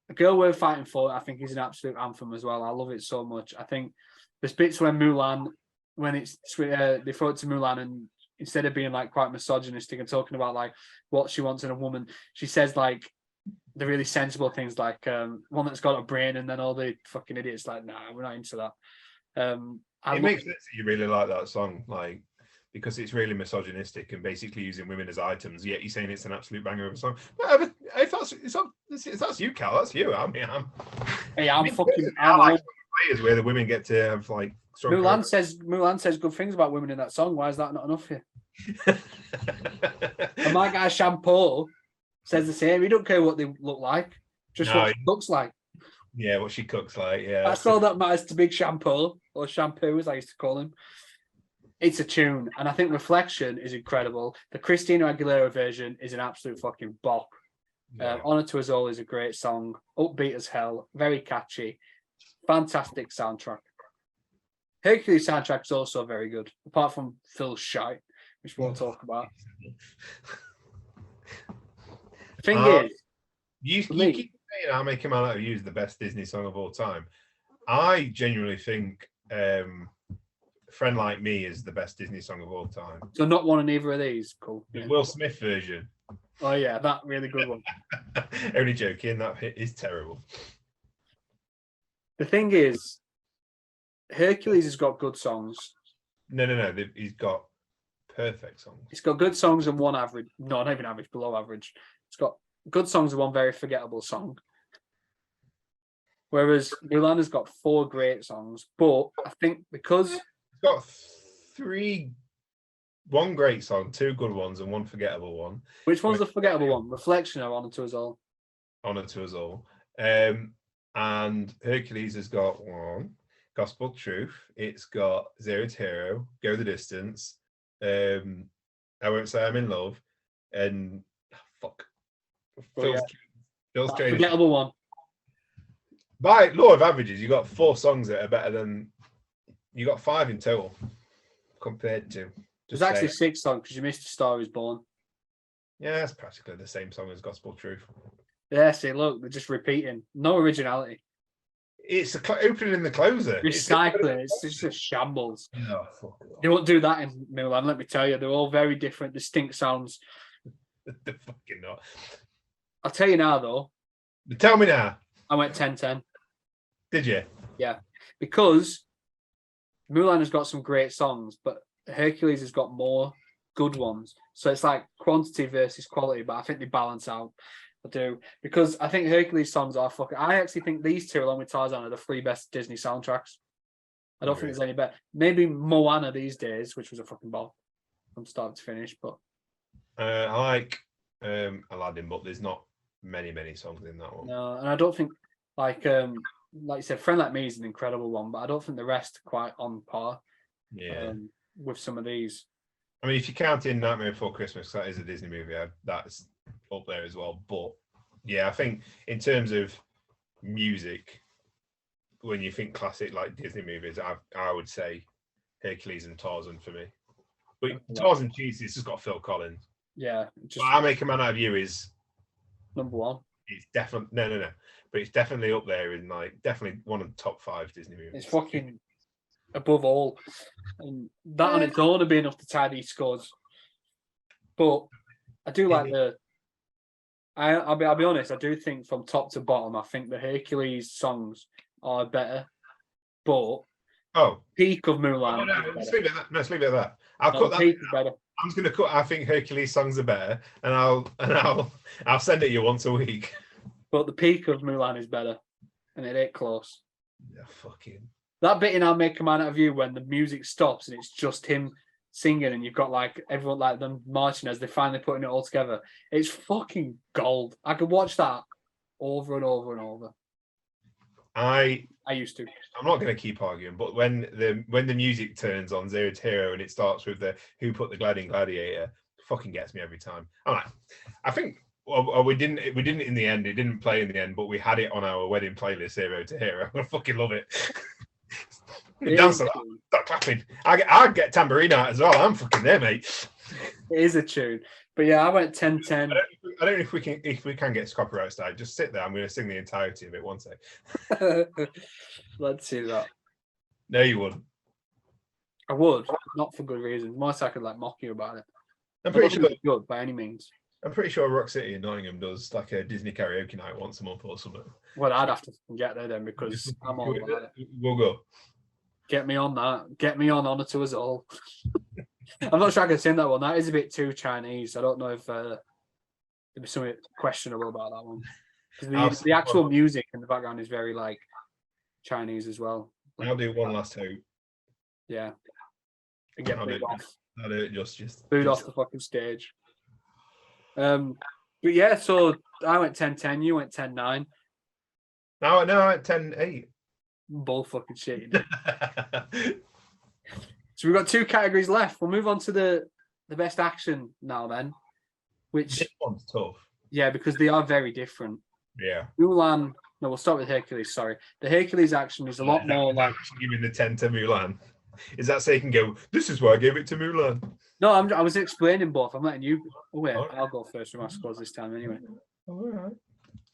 A Girl Worth Fighting For, I think, is an absolute anthem as well. I love it so much. I think there's bits when Mulan, when it's they throw it to Mulan, and instead of being like quite misogynistic and talking about like what she wants in a woman, she says like the really sensible things, like one that's got a brain, and then all the fucking idiots like, nah, we're not into that. It makes sense that you really like that song, like, because it's really misogynistic and basically using women as items. Yet you're saying it's an absolute banger of a song. But if that's you, Cal, that's you. I'm fucking. I like players where the women get to have like. Mulan says good things about women in that song. Why is that not enough here? And my guy Shampoo says the same. He don't care what they look like, just what she looks like. Yeah, what she cooks like. Yeah, that's all that matters to Big Shampoo, or Shampoo as I used to call him. It's a tune, and I think Reflection is incredible. The Christina Aguilera version is an absolute fucking bop. Yeah. Honor to Us All is a great song, upbeat as hell, very catchy, fantastic soundtrack. Hercules soundtrack is also very good, apart from Phil's shite, which we'll talk about. The thing is, you keep saying I'll Make a Man Out of You is the best Disney song of all time. I genuinely think Friend Like Me is the best Disney song of all time. So not one of either of these? Cool. The Will Smith version. Oh yeah, that really good one. Only joking, that is terrible. The thing is, Hercules has got good songs. No. He's got perfect songs. He's got good songs and one average, no, not even average, below average. It's got good songs and one very forgettable song. Whereas Mulan has got 4 great songs, but I think because it's got 1 great song, 2 good ones, and 1 forgettable one. Which one's the forgettable one? Reflection or Honor to Us All? Honor to Us All. And Hercules has got 1. Gospel Truth. It's got Zero to Hero, Go the Distance, I Won't Say I'm in Love, and Phil's Training. Forgettable one. By law of averages, you got 4 songs that are better than you got 5 in total compared to. There's actually 6 songs because you missed A Star Is Born. Yeah, it's practically the same song as Gospel Truth. Yeah, see, look, they're just repeating. No originality. It's the opening and the closer. Recycling. It's just a shambles. Oh, fuck it. They won't do that in Mulan, let me tell you. They're all very different, distinct sounds. They're fucking not. I'll tell you now, though. Tell me now. I went 10-10. Did you? Yeah. Because Mulan has got some great songs, but Hercules has got more good ones. So it's like quantity versus quality, but I think they balance out. I do, because I think Hercules songs are fucking. I actually think these 2, along with Tarzan, are the 3 best Disney soundtracks. I don't think there's any better. Maybe Moana these days, which was a fucking ball from start to finish. But I like Aladdin, but there's not many songs in that one. No, and I don't think like you said, Friend Like Me is an incredible one, but I don't think the rest are quite on par. Yeah, with some of these. I mean, if you count in Nightmare Before Christmas, that is a Disney movie. That's up there as well. But yeah, I think in terms of music, when you think classic like Disney movies, I would say Hercules and Tarzan for me. But Tarzan cheesy, it's just got Phil Collins. Yeah. I Make a Man Out of You is number 1. It's definitely no. But it's definitely up there in like definitely one of the top 5 Disney movies. It's fucking above all. And that on its own would be enough to tie these scores. But I do like I'll be honest, I do think from top to bottom, I think the Hercules songs are better. But peak of Mulan. No, let's leave it at that. I'll cut that. Peak is better. I'm just gonna cut. I think Hercules songs are better, and I'll send it you once a week. But the peak of Mulan is better, and it ain't close. Yeah, fucking. That bit in I'll Make a Man Out of You when the music stops and it's just him singing, and you've got like everyone like them marching as they're finally putting it all together. It's fucking gold. I could watch that over and over and over. I used to. I'm not going to keep arguing, but when the music turns on Zero to Hero and it starts with the Who Put the Glad in Gladiator, fucking gets me every time. I'm like, I think Well, we didn't in the end. It didn't play in the end, but we had it on our wedding playlist, Hero to Hero. I fucking love it. Dance to that. Start clapping. I get tambourine out as well. I'm fucking there, mate. It is a tune. But yeah, I went 10-10. I don't know if we can get copyright style. Just sit there. I'm going to sing the entirety of it one sec. Let's see that. No, you wouldn't. I would, not for good reasons. More so I could like mock you about it. I'm pretty sure it's good by any means. I'm pretty sure Rock City in Nottingham does like a Disney karaoke night once a month or something. Well, I'd have to get there then because I'm all about it. We'll go. Get me on that. Get me on Honour to Us All. I'm not sure I can sing that one. That is a bit too Chinese. I don't know if there'd be something questionable about that one. Because the actual music in the background is very like Chinese as well. I'll do one last hope. Yeah. And get booed off. I do it just booed off the fucking stage. But yeah, so I went 10-10, you went 10-9. No, I went 10-8. Bull fucking shit. So we've got two categories left. We'll move on to the best action now then. Which this one's tough. Yeah, because they are very different. Yeah. Mulan. No, we'll start with Hercules, sorry. The Hercules action is a lot more like giving the 10 to Mulan. Is that so you can go, this is why I gave it to Mulan? No, I was explaining both. I'm letting you. Oh, wait, right. I'll go first with my scores this time anyway. All right.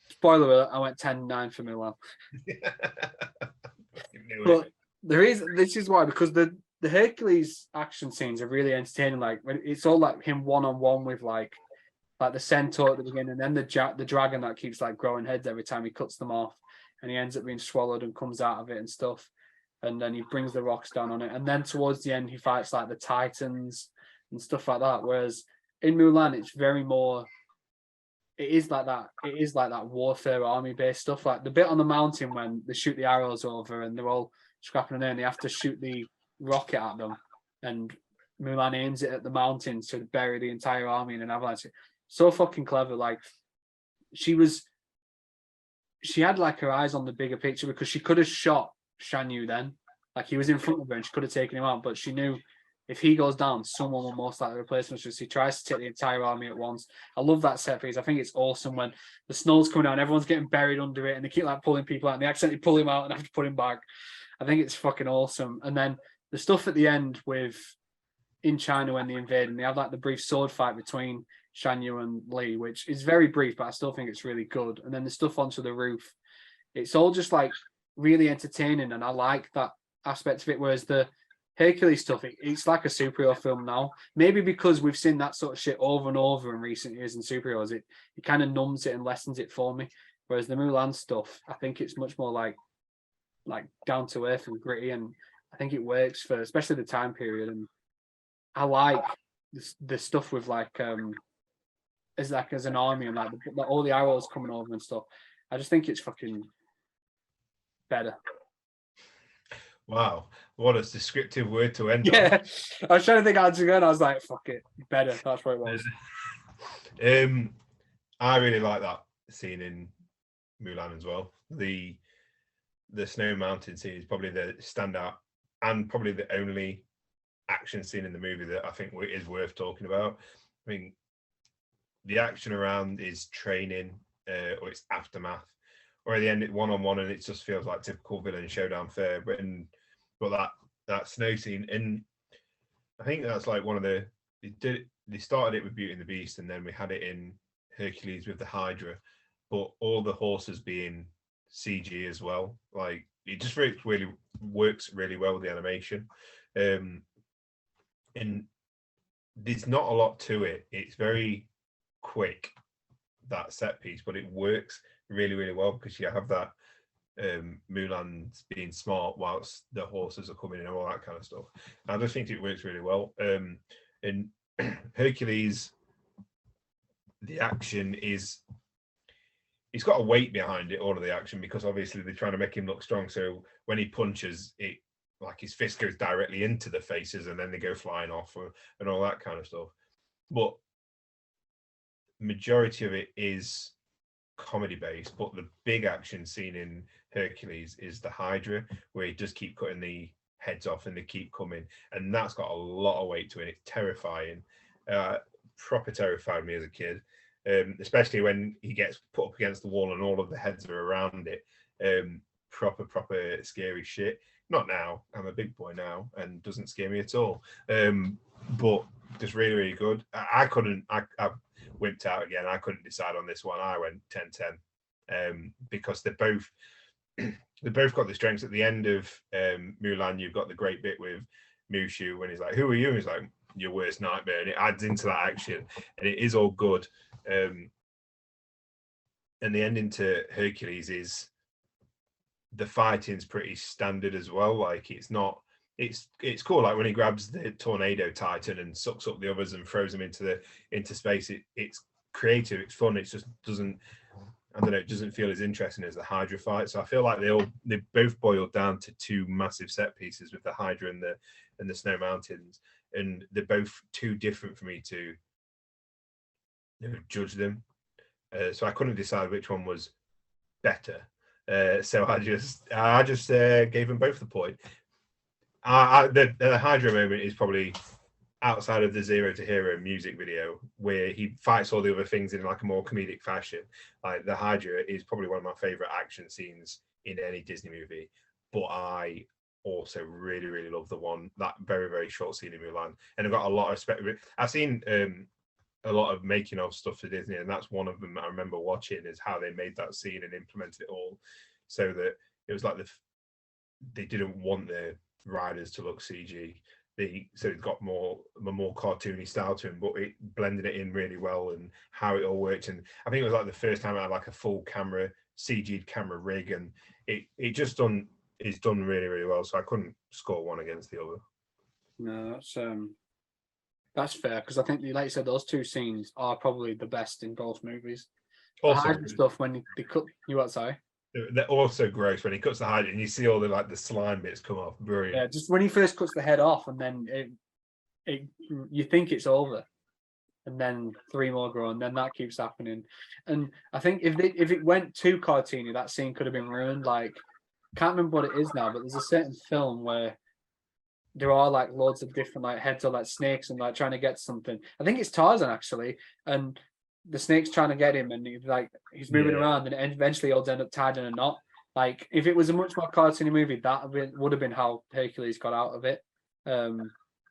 Spoiler alert, I went 10-9 for Mulan. But this is why, because the Hercules action scenes are really entertaining. Like it's all like him one-on-one with like the centaur at the beginning, and then the dragon that keeps like growing heads every time he cuts them off, and he ends up being swallowed and comes out of it and stuff. And then he brings the rocks down on it, and then towards the end he fights like the Titans and stuff like that. Whereas in Mulan, it's very more. It is like that warfare army based stuff. Like the bit on the mountain when they shoot the arrows over and they're all scrapping there, and they have to shoot the rocket at them, and Mulan aims it at the mountain to bury the entire army in an avalanche. So fucking clever. Like she had like her eyes on the bigger picture, because she could have shot Shan Yu then. Like he was in front of her and she could have taken him out, but she knew if he goes down, someone will most likely replace him. So she tries to take the entire army at once. I love that set piece. I think it's awesome when the snow's coming down, everyone's getting buried under it, and they keep like pulling people out, and they accidentally pull him out and have to put him back. I think it's fucking awesome. And then the stuff at the end with in China when they invade, and they have like the brief sword fight between Shan Yu and Li, which is very brief, but I still think it's really good. And then the stuff onto the roof, it's all just like really entertaining, and I like that aspect of it. Whereas the Hercules stuff, it's like a superhero film now. Maybe because we've seen that sort of shit over and over in recent years in superheroes, it kind of numbs it and lessens it for me. Whereas the Mulan stuff, I think it's much more like down to earth and gritty, and I think it works for especially the time period. And I like the stuff with like as an army and like all the arrows coming over and stuff. I just think it's fucking better. Wow, what a descriptive word to end on. I was trying to think how to go, and I was like, fuck it, better. That's what it was. I really like that scene in Mulan as well. The Snow Mountain scene is probably the standout and probably the only action scene in the movie that I think is worth talking about. I mean, the action around is training or it's aftermath, or at the end it's one-on-one, and it just feels like typical villain showdown fare. But that snow scene, and I think that's like one of they started it with Beauty and the Beast, and then we had it in Hercules with the Hydra, but all the horses being CG as well. Like it just really works really well with the animation. And there's not a lot to it. It's very quick, that set piece, but it works really, really well because you have that Mulan's being smart whilst the horses are coming in and all that kind of stuff. I just think it works really well. In Hercules, the action it's got a weight behind it, all of the action, because obviously they're trying to make him look strong. So when he punches, it like his fist goes directly into the faces and then they go flying off and all that kind of stuff. But majority of it is comedy based, but the big action scene in Hercules is the Hydra, where he just keep cutting the heads off and they keep coming, and that's got a lot of weight to it. It's terrifying. Proper terrified me as a kid. especially when he gets put up against the wall and all of the heads are around it. Proper scary shit. Not now. I'm a big boy now, and doesn't scare me at all. But just really good. I wimped out again. I couldn't decide on this one. I went 10-10 because they both got the strengths. At the end of Mulan, you've got the great bit with Mushu when he's like, "Who are you?" And he's like, "Your worst nightmare," and it adds into that action, and it is all good. And the ending to Hercules is the fighting's pretty standard as well. Like it's cool. Like when he grabs the tornado titan and sucks up the others and throws them into space. It's creative. It's fun. It just doesn't. I don't know. It doesn't feel as interesting as the Hydra fight. So I feel like they both boiled down to two massive set pieces with the Hydra and the Snow Mountains, and they're both too different for me to judge them. So I couldn't decide which one was better. So I just gave them both the point. The Hydra moment is probably outside of the Zero to Hero music video where he fights all the other things in like a more comedic fashion. Like the Hydra is probably one of my favorite action scenes in any Disney movie. But I also really, really love that very, very short scene in Mulan. And I've got a lot of respect. I've seen a lot of making of stuff for Disney, and that's one of them I remember watching is how they made that scene and implemented it all so that it was like they didn't want the riders to look CG. So it got a more cartoony style to him, but it blended it in really well and how it all worked. And I think it was like the first time I had like a full camera CG'd camera rig, and it is done really, really well. So I couldn't score one against the other. No, that's fair, because I think, like you said, those two scenes are probably the best in both movies. Also, the Hydra stuff when they cut you outside. They're also gross when he cuts the Hydra and you see all the slime bits come off. Brilliant. Yeah, just when he first cuts the head off, and then you think it's over, and then three more grow, and then that keeps happening. And I think if it went too cartoony, that scene could have been ruined. Like, can't remember what it is now, but there's a certain film where there are like loads of different like heads of like snakes and like trying to get something. I think it's Tarzan actually, and the snake's trying to get him, and he's moving around, and eventually he'll end up tied in a knot. Like if it was a much more cartoony movie, that would have been how Hercules got out of it,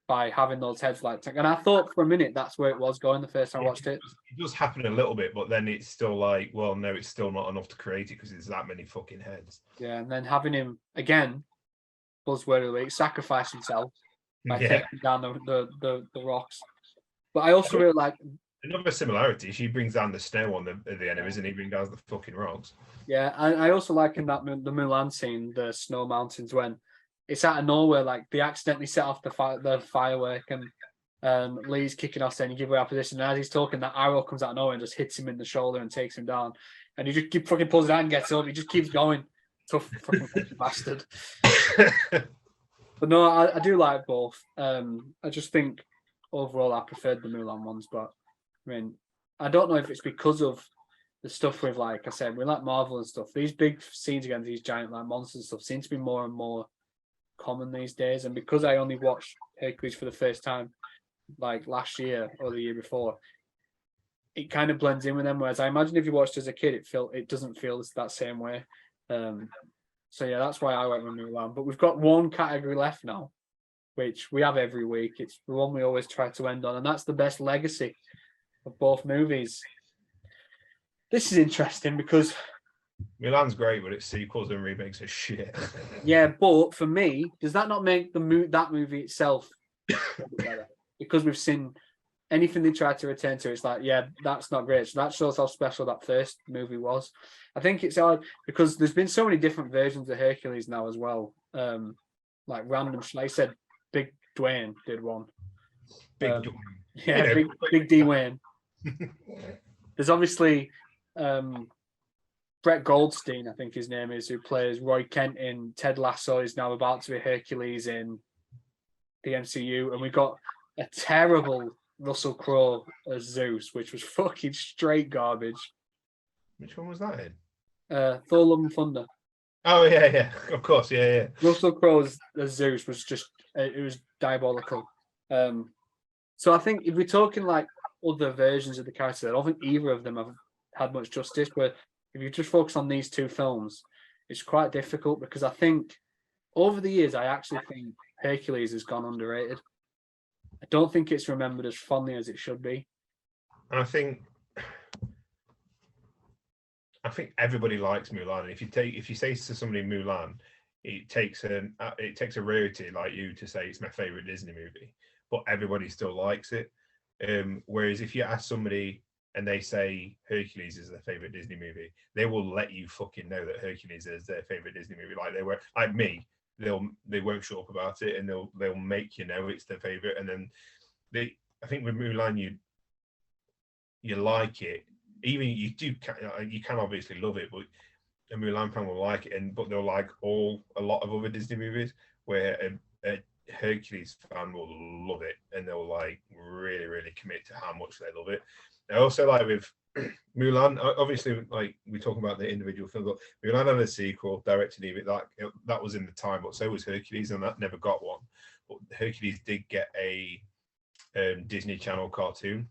by having those heads like. And I thought for a minute that's where it was going the first time I watched it. It does happen a little bit, but then it's still like, well, no, it's still not enough to create it because there's that many fucking heads. Yeah, and then having him again. Buzzword of the week, sacrifice himself by taking down the rocks. But I also really like another similarity. She brings down the snow at the enemies, and he brings down the fucking rocks. Yeah, I also like in that the Mulan scene, the Snow Mountains, when it's out of nowhere, like they accidentally set off the firework, and Lee's kicking off saying, "You give away our position." And as he's talking, that arrow comes out of nowhere and just hits him in the shoulder and takes him down. And he just fucking pulls it out and gets up. He just keeps going. Tough fucking bastard. But no, I do like both. I just think overall I preferred the Mulan ones, but I mean, I don't know if it's because of the stuff with, like I said, we like Marvel and stuff. These big scenes against these giant like monsters and stuff seem to be more and more common these days. And because I only watched Hercules for the first time like last year or the year before, it kind of blends in with them. Whereas I imagine if you watched as a kid, it doesn't feel that same way. So yeah, that's why I went with Mulan. But we've got one category left now, which we have every week. It's the one we always try to end on, and that's the best legacy of both movies. This is interesting because Mulan's great, but its sequels and remakes are shit. Yeah, but for me, does that not make that movie itself better? Because we've seen anything they tried to return to, it's like, yeah, that's not great. So that shows how special that first movie was. I think it's odd because there's been so many different versions of Hercules now as well. Like random, like I said, Big Dwayne did one. Dwayne. Yeah, Big D Wayne. There's obviously Brett Goldstein, I think his name is, who plays Roy Kent in Ted Lasso, is now about to be Hercules in the MCU. And we got a terrible Russell Crowe as Zeus, which was fucking straight garbage. Which one was that in? Thor: Love and Thunder. Oh yeah, of course, yeah. Russell Crowe as Zeus was just it was diabolical. So I think if we're talking like other versions of the character. I don't think either of them have had much justice. But if you just focus on these two films, it's quite difficult because I think over the years, I actually think Hercules has gone underrated. I don't think it's remembered as fondly as it should be. And I think everybody likes Mulan. If you say to somebody Mulan, it takes a rarity like you to say it's my favorite Disney movie, but everybody still likes it. Whereas if you ask somebody and they say Hercules is their favorite Disney movie, they will let you fucking know that Hercules is their favorite Disney movie. Like they were, like me, they won't shut up about it, and they'll make you know it's their favorite. And then I think with Mulan, you like it. Even you can obviously love it, but a Mulan fan will like it, but they'll like a lot of other Disney movies. Where a Hercules fan will love it, and they'll like really, really commit to how much they love it. I also like with Mulan, obviously, like we talk about the individual film, but Mulan had a sequel, directed Evie, that was in the time, but so was Hercules, and that never got one. But Hercules did get a Disney Channel cartoon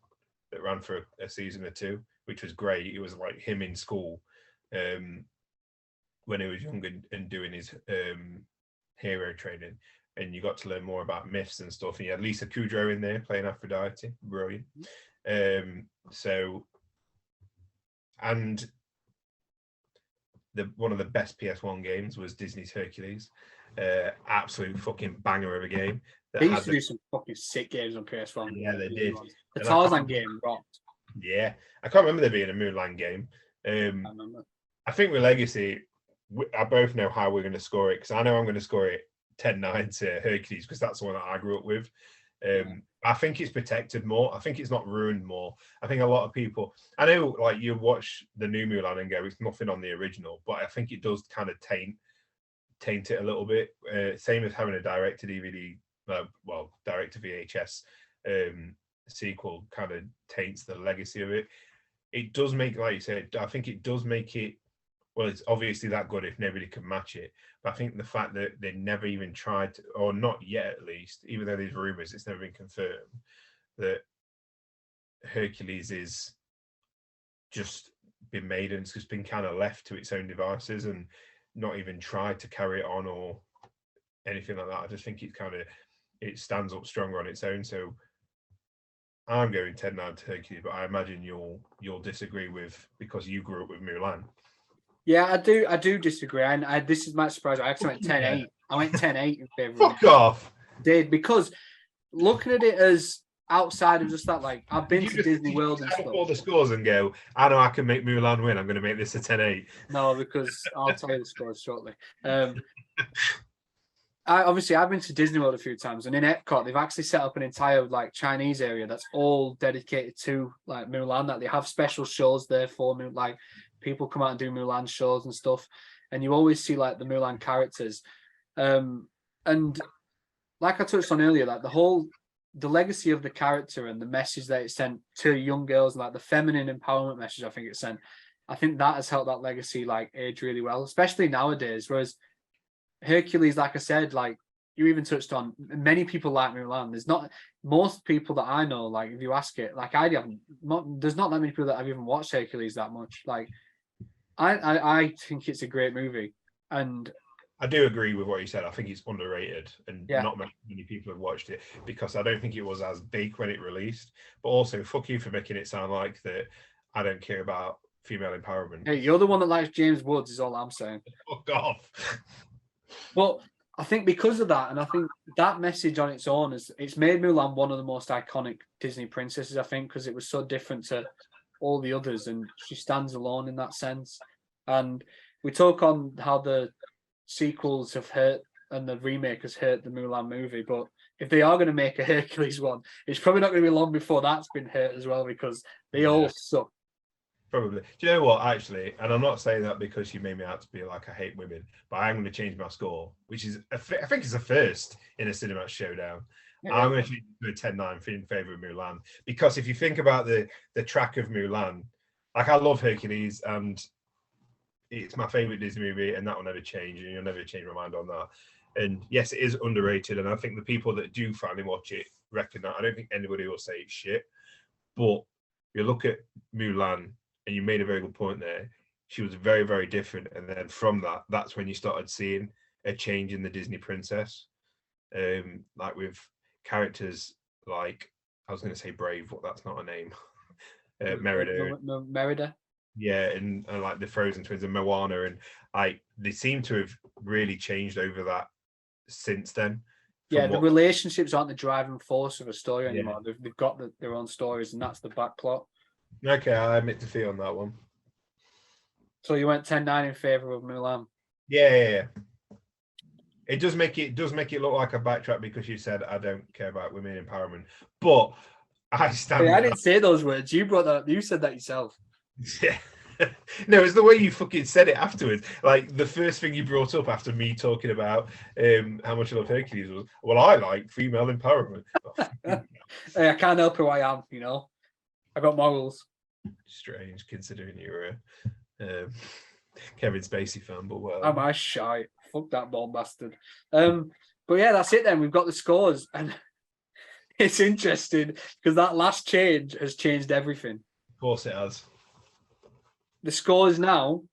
that ran for a season or two, which was great. It was like him in school when he was young and doing his hero training, and you got to learn more about myths and stuff. And you had Lisa Kudrow in there playing Aphrodite, brilliant. And one of the best PS1 games was Disney's Hercules, absolute fucking banger of a game. They used to do some fucking sick games on PS1. Yeah, they did. The Tarzan game rocked. Yeah, I can't remember there being a Mulan game. I think with Legacy, I both know how we're going to score it, because I know I'm going to score it 10-9 to Hercules, because that's the one that I grew up with. I think it's protected more. I think it's not ruined more. I think a lot of people, I know, like, you watch the new Mulan and go, it's nothing on the original, but I think it does kind of taint it a little bit. Same as having a direct-to-DVD, direct-to-VHS sequel kind of taints the legacy of it. It does make, like you said, I think it does make it, well, it's obviously that good if nobody can match it. But I think the fact that they never even tried to, or not yet at least, even though there's rumors, it's never been confirmed, that Hercules is just been made and it's just been kind of left to its own devices and not even tried to carry it on or anything like that. I just think it stands up stronger on its own. So I'm going 10-9 to Hercules, but I imagine you'll disagree with, because you grew up with Mulan. Yeah, I do disagree. And this is my surprise. I actually went 10-8. I went 10-8 in favor. Fuck off. Did, because looking at it as outside of just that, like, I've been to Disney World and stuff. All the scores and go, I know I can make Mulan win. I'm going to make this a 10-8. No, because I'll tell you the scores shortly. I've been to Disney World a few times, and in Epcot they've actually set up an entire like Chinese area that's all dedicated to like Mulan. That they have special shows there for Mulan, like people come out and do Mulan shows and stuff, and you always see like the Mulan characters. And like I touched on earlier, like the legacy of the character and the message that it sent to young girls, like the feminine empowerment message, I think it sent. I think that has helped that legacy like age really well, especially nowadays. Whereas Hercules, like I said, like you even touched on, many people like Mulan. There's not most people that I know, like if you ask it, like there's not that many people that have even watched Hercules that much. Like I think it's a great movie, and I do agree with what you said. I think it's underrated, and yeah, not many people have watched it because I don't think it was as big when it released. But also, fuck you for making it sound like that I don't care about female empowerment. Hey, you're the one that likes James Woods, is all I'm saying. Fuck off. But I think because of that, and I think that message on its own it's made Mulan one of the most iconic Disney princesses, I think, because it was so different to all the others, and she stands alone in that sense. And we talk on how the sequels have hurt and the remake has hurt the Mulan movie, but if they are going to make a Hercules one, it's probably not going to be long before that's been hurt as well, because they all suck. Probably. Do you know what, actually, and I'm not saying that because you made me out to be like I hate women, but I'm going to change my score, which is, I think it's a first in a CineMatch showdown. Yeah. I'm going to change it to a 10-9 in favour of Mulan, because if you think about the track of Mulan, like I love Hercules and it's my favourite Disney movie, and that will never change, and you'll never change my mind on that. And yes, it is underrated, and I think the people that do finally watch it reckon that. I don't think anybody will say it's shit. But you look at Mulan, and you made a very good point there. She was very, very different, and then from that, that's when you started seeing a change in the Disney princess, like with characters like I was going to say Brave, but that's not a name. Merida, Merida. yeah, and like the Frozen twins and Moana, and like they seem to have really changed over that since then. Yeah, the relationships aren't the driving force of a story anymore. Yeah. They've got their own stories, and that's the back plot. Okay, I admit defeat on that one. So you went 10-9 in favor of Mulan. Yeah. It does make it look like a backtrack because you said I don't care about women empowerment, but I stand. Hey, I didn't say those words. You brought that up. You said that yourself. Yeah. No, it's the way you fucking said it afterwards. Like the first thing you brought up after me talking about how much I love Hercules was, well, I like female empowerment. Hey, I can't help who I am, you know. I got morals. Strange considering you're a Kevin Spacey fan, but well. Am I shy? Fuck that bald bastard. But yeah, that's it then. We've got the scores, and it's interesting because that last change has changed everything. Of course it has. The scores now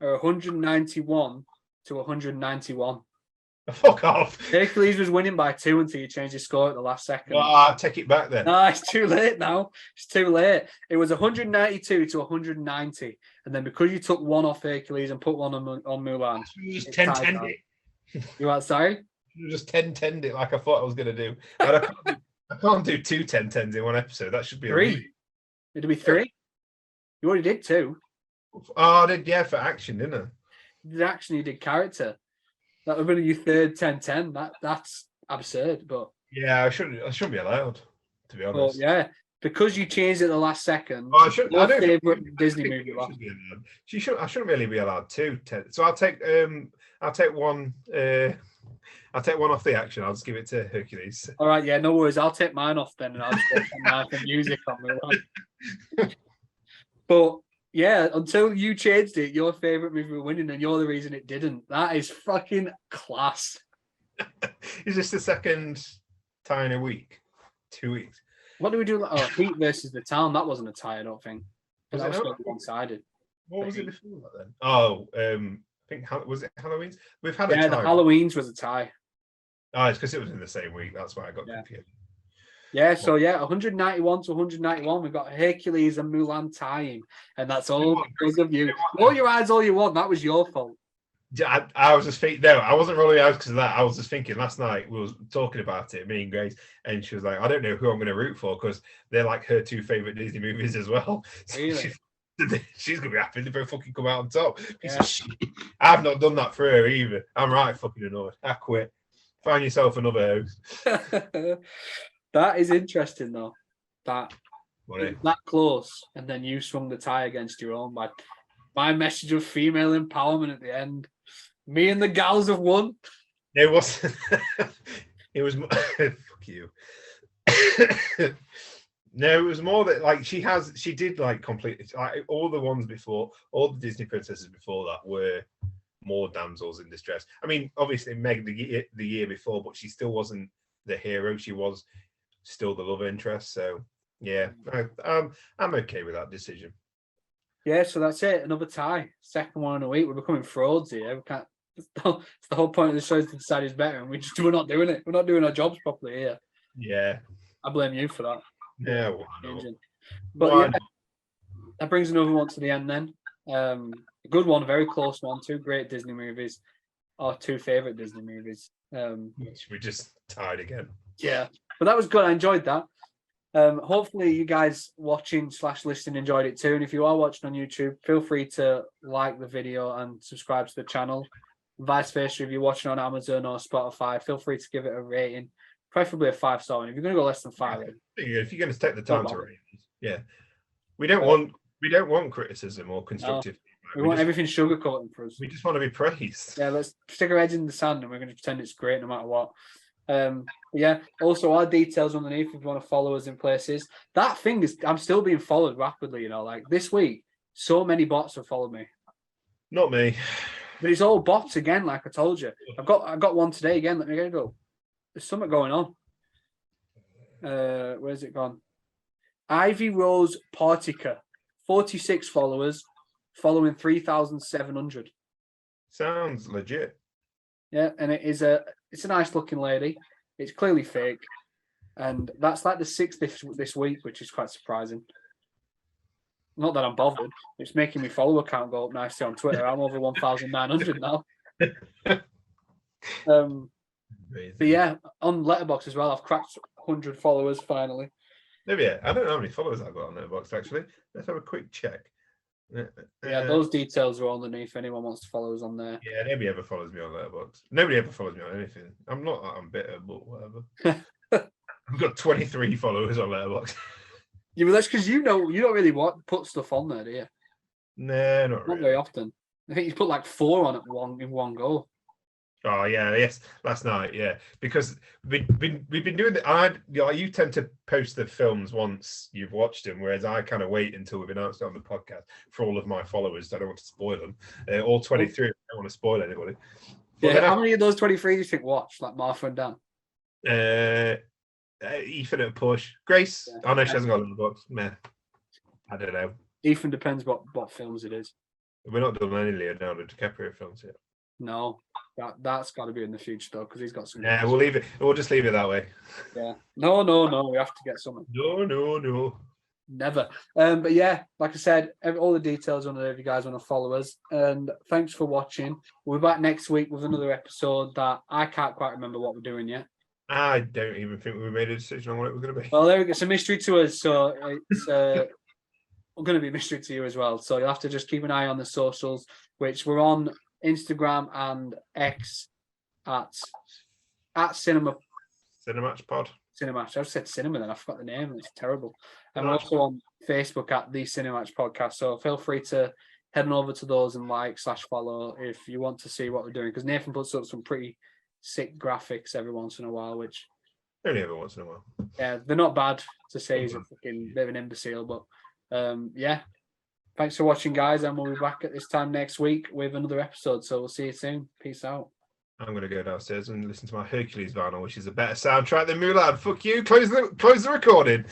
are 191 to 191. Fuck off. Hercules was winning by 2 until you changed his score at the last second. Well, I'll take it back then. No, it's too late now. It's too late. It was 192 to 190. And then because you took one off Hercules and put one on Mulan. You just 10-10 it. You are sorry? You just 10-10 it like I thought I was going to do. And I can't do 2 10-10s in one episode. That should be 3. It'd be 3. You already did 2. Oh, I did, yeah, for action, didn't I? You did action, you did character. That would have been your third 10-10. That's absurd, but yeah, I shouldn't be allowed, to be honest. But yeah, because you changed it the last second. Oh, I shouldn't. Your favorite Disney movie. I shouldn't really be allowed 2 10. So I'll take one. I'll take one off the action. I'll just give it to Hercules. All right, yeah, no worries. I'll take mine off then, and I'll just take mine for music on me. But yeah, until you changed it, your favorite movie was winning, and you're the reason it didn't. That is fucking class. Is this the second tie in a week? 2 weeks. What do we do? Oh, Heat versus the Town. That wasn't a tie, I don't think. That was one-sided. What was it before that then? Oh, I think was it Halloween's? We've had a tie. Yeah, the Halloween's was a tie. Oh, it's because it was in the same week. That's why I got confused. Yeah, so yeah, 191 to 191. We've got Hercules and Mulan tying, and that's all because of you. Roll your eyes all you want. That was your fault. I was just thinking. No, I wasn't rolling eyes because of that. I was just thinking last night. We was talking about it, me and Grace, and she was like, "I don't know who I'm going to root for because they're like her 2 favorite Disney movies as well." Really? She's gonna be happy they both fucking come out on top. Yeah. I've not done that for her either. I'm right fucking annoyed. I quit. Find yourself another host. That is interesting though. That What close, and then you swung the tie against your own. My message of female empowerment at the end. Me and the gals have won. It wasn't. It was. Fuck you. No, it was more that like she did like completely like all the ones before, all the Disney princesses before that were more damsels in distress. I mean, obviously Meg the year before, but she still wasn't the hero. She was still the love interest. So yeah, I'm okay with that decision. Yeah, so that's it. Another tie. Second one in a week. We're becoming frauds here. We can't. It's the whole point of the show is to decide who's better, and we're not doing it. We're not doing our jobs properly here. Yeah, I blame you for that. Yeah, but yeah, that brings another one to the end. Then a good one, a very close one. 2 great Disney movies, or 2 favorite Disney movies. We just tied again. Yeah, but that was good. I enjoyed that. Hopefully you guys watching / listening enjoyed it too. And if you are watching on YouTube, feel free to like the video and subscribe to the channel. Vice versa, if you're watching on Amazon or Spotify, feel free to give it a rating, preferably a 5-star. And if you're going to go less than 5, if you're going to take the time to rate, yeah, we don't want criticism or constructive. We want everything sugarcoated for us. We just want to be praised. Yeah, let's stick our heads in the sand and we're going to pretend it's great no matter what. Yeah, also our details underneath if you want to follow us in places. That thing is, I'm still being followed rapidly, you know, like this week, so many bots have followed me. Not me. But it's all bots again, like I told you. I got one today again. Let me go. There's something going on. Where's it gone? Ivy Rose Portica, 46 followers, following 3,700. Sounds legit. Yeah, and it's a nice looking lady. It's clearly fake, and that's like the 6th this week, which is quite surprising. Not that I'm bothered. It's making my follower count go up nicely on Twitter. I'm over 1,900 now. But yeah, on Letterboxd as well, I've cracked 100 followers finally. Maybe I don't know how many followers I've got on Letterboxd actually. Let's have a quick check. Yeah, those details are underneath if anyone wants to follow us on there. Yeah, nobody ever follows me on Letterboxd. Nobody ever follows me on anything. I'm not that I'm bitter, but whatever. I've got 23 followers on Letterboxd. Yeah, but that's because you don't really put stuff on there, do you? No, not Not really. very often. I think you put like 4 on in one go. Oh yeah, yes. Last night, yeah, because we've been doing you tend to post the films once you've watched them, whereas I kind of wait until we've announced it on the podcast for all of my followers. I don't want to spoil them. All 23. I don't want to spoil anybody. But yeah, how many of those 23 do you think watched? Like Martha and Dan? Ethan at push. Grace. Yeah. Oh no, she hasn't got the books. Meh. I don't know. Ethan depends what films it is. We're not doing any Leonardo DiCaprio films yet. No, that's got to be in the future though, because he's got some. Yeah, we'll leave it. We'll just leave it that way. Yeah. No. We have to get something. No. Never. But yeah, like I said, all the details on there if you guys want to follow us. And thanks for watching. We'll be back next week with another episode that I can't quite remember what we're doing yet. I don't even think we made a decision on what it was going to be. Well, there we go. It's a mystery to us, so it's going to be a mystery to you as well. So you'll have to just keep an eye on the socials, which we're on Instagram and X at CineMatch Pod. CineMatch. I just said cinema, then I forgot the name. It's terrible. And we're also on Facebook at the CineMatch Podcast. So feel free to head on over to those and /follow if you want to see what we're doing. Because Nathan puts up some pretty sick graphics every once in a while, which only every once in a while. Yeah, they're not bad to say he's a fucking bit of an imbecile, but yeah. Thanks for watching, guys, and we'll be back at this time next week with another episode. So we'll see you soon. Peace out. I'm going to go downstairs and listen to my Hercules vinyl, which is a better soundtrack than Mulan. Fuck you. Close the recording.